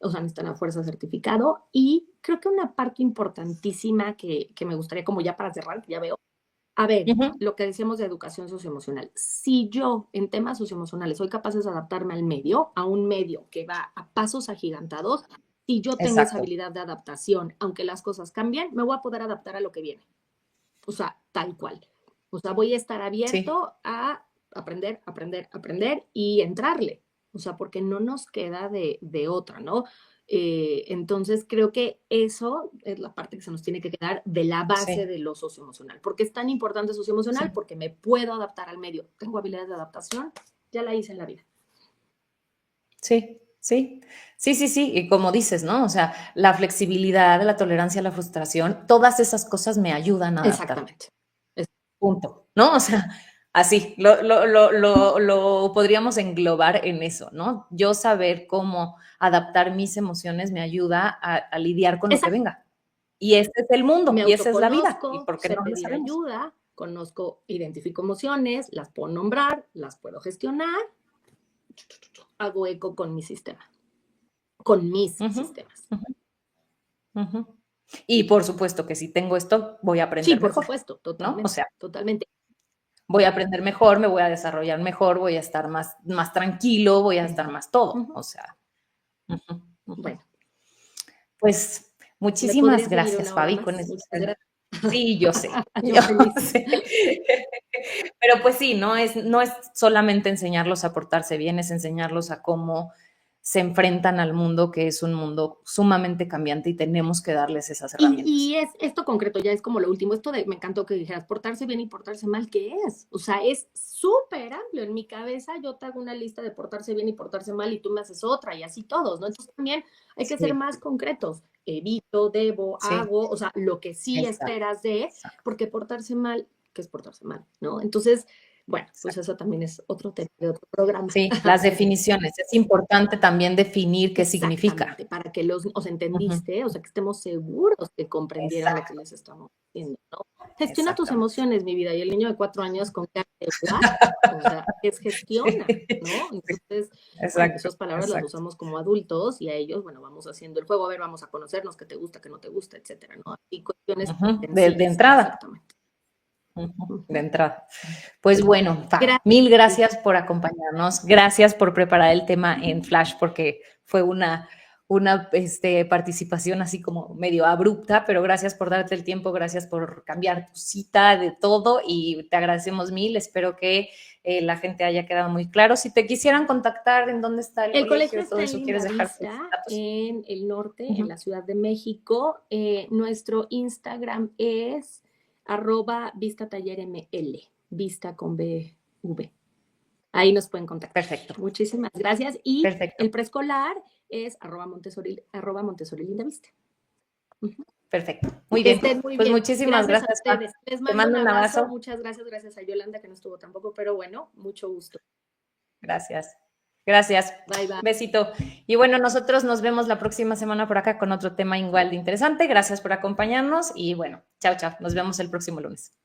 O sea, necesitan a fuerza certificado. Y creo que una parte importantísima que me gustaría, como ya para cerrar, que ya veo, a ver, Ujú, lo que decíamos de educación socioemocional. Si yo en temas socioemocionales soy capaz de adaptarme al medio, a un medio que va a pasos agigantados, si yo tengo esa exacto. habilidad de adaptación, aunque las cosas cambien, me voy a poder adaptar a lo que viene. O sea, tal cual. O sea, voy a estar Sí, abierto a aprender, aprender, aprender y entrarle. O sea, porque no nos queda de otra, ¿no? Entonces, creo que eso es la parte que se nos tiene que quedar de la base sí, de lo socioemocional. ¿Por qué es tan importante socioemocional? sí. Porque me puedo adaptar al medio. Tengo habilidades de adaptación, ya la hice en la vida. Sí, sí, sí, sí, sí, y como dices, ¿no? O sea, la flexibilidad, la tolerancia a la frustración, todas esas cosas me ayudan a adaptarme, Exactamente. Es- punto, ¿no? O sea, así, lo podríamos englobar en eso, ¿no? Yo saber cómo adaptar mis emociones me ayuda a lidiar con lo que Exacto. venga. Y ese es el mundo, Me y esa es la vida, y autoconozco, porque sé no lo pedir sabemos. ayuda, conozco, identifico emociones, las puedo nombrar, las puedo gestionar, hago eco con mi sistema, con mis Ujú, sistemas. ujú, ujú. Y por supuesto que si tengo esto, voy a Sí, aprender por mejor, supuesto, ¿no? O totalmente, sea, totalmente. voy a aprender mejor, me voy a desarrollar mejor, voy a estar más tranquilo, voy a Uh estar -huh, más todo. uh -huh. O sea, uh-huh, uh-huh. Bueno, Pues me muchísimas podría seguir gracias, una hora Fabi, con más. eso. Muchas gracias. Sí, yo sé, Yo yo feliz. sé. Pero pues sí, no es solamente enseñarlos a portarse bien, es enseñarlos a cómo se enfrentan al mundo, que es un mundo sumamente cambiante y tenemos que darles esas herramientas. Y es esto concreto, ya es como lo último, esto de, me encantó que dijeras, portarse bien y portarse mal, ¿qué es? O sea, es súper amplio. En mi cabeza yo te hago una lista de portarse bien y portarse mal y tú me haces otra y así todos, ¿no? Entonces también hay que ser Sí, más concretos. Evito, debo, sí, hago, o sea, lo que sí exacto, esperas de, exacto. porque portarse mal qué es portarse mal, ¿no? Entonces, bueno, pues eso también es otro tema de otro programa. Sí, las definiciones. Es importante también definir qué significa. Exactamente, para que os entendiste, o sea, que estemos seguros que comprendieron lo que les estamos diciendo, ¿no? Gestiona tus emociones, mi vida, y el niño de 4 años con cara de what, o sea, es gestiona, ¿no? Entonces, bueno, esas palabras las usamos como adultos y a ellos, bueno, vamos haciendo el juego, a ver, vamos a conocernos, qué te gusta, qué no te gusta, etcétera, ¿no? Y cuestiones de entrada. Exactamente. De entrada. Pues bueno, mil gracias por acompañarnos, gracias por preparar el tema en Flash, porque fue una participación así como medio abrupta, pero gracias por darte el tiempo, gracias por cambiar tu cita de todo y te agradecemos mil. Espero que la gente haya quedado muy claro. Si te quisieran contactar, ¿en dónde está el colegio? Todo eso, ¿quieres dejar en el norte, en la Ciudad de México? Nuestro Instagram es @vistatallerml, vista con BV. Ahí nos pueden contactar. Perfecto. Muchísimas gracias. Y el preescolar es @Montessori Lindavista. Perfecto. Muy bien. Pues muchísimas gracias. A ustedes. Les mando un abrazo. Muchas gracias a Yolanda, que no estuvo tampoco, pero bueno, mucho gusto. Gracias. Gracias. Bye, bye. Besito. Y bueno, nosotros nos vemos la próxima semana por acá con otro tema igual de interesante. Gracias por acompañarnos y bueno, chao, chao. Nos vemos el próximo lunes.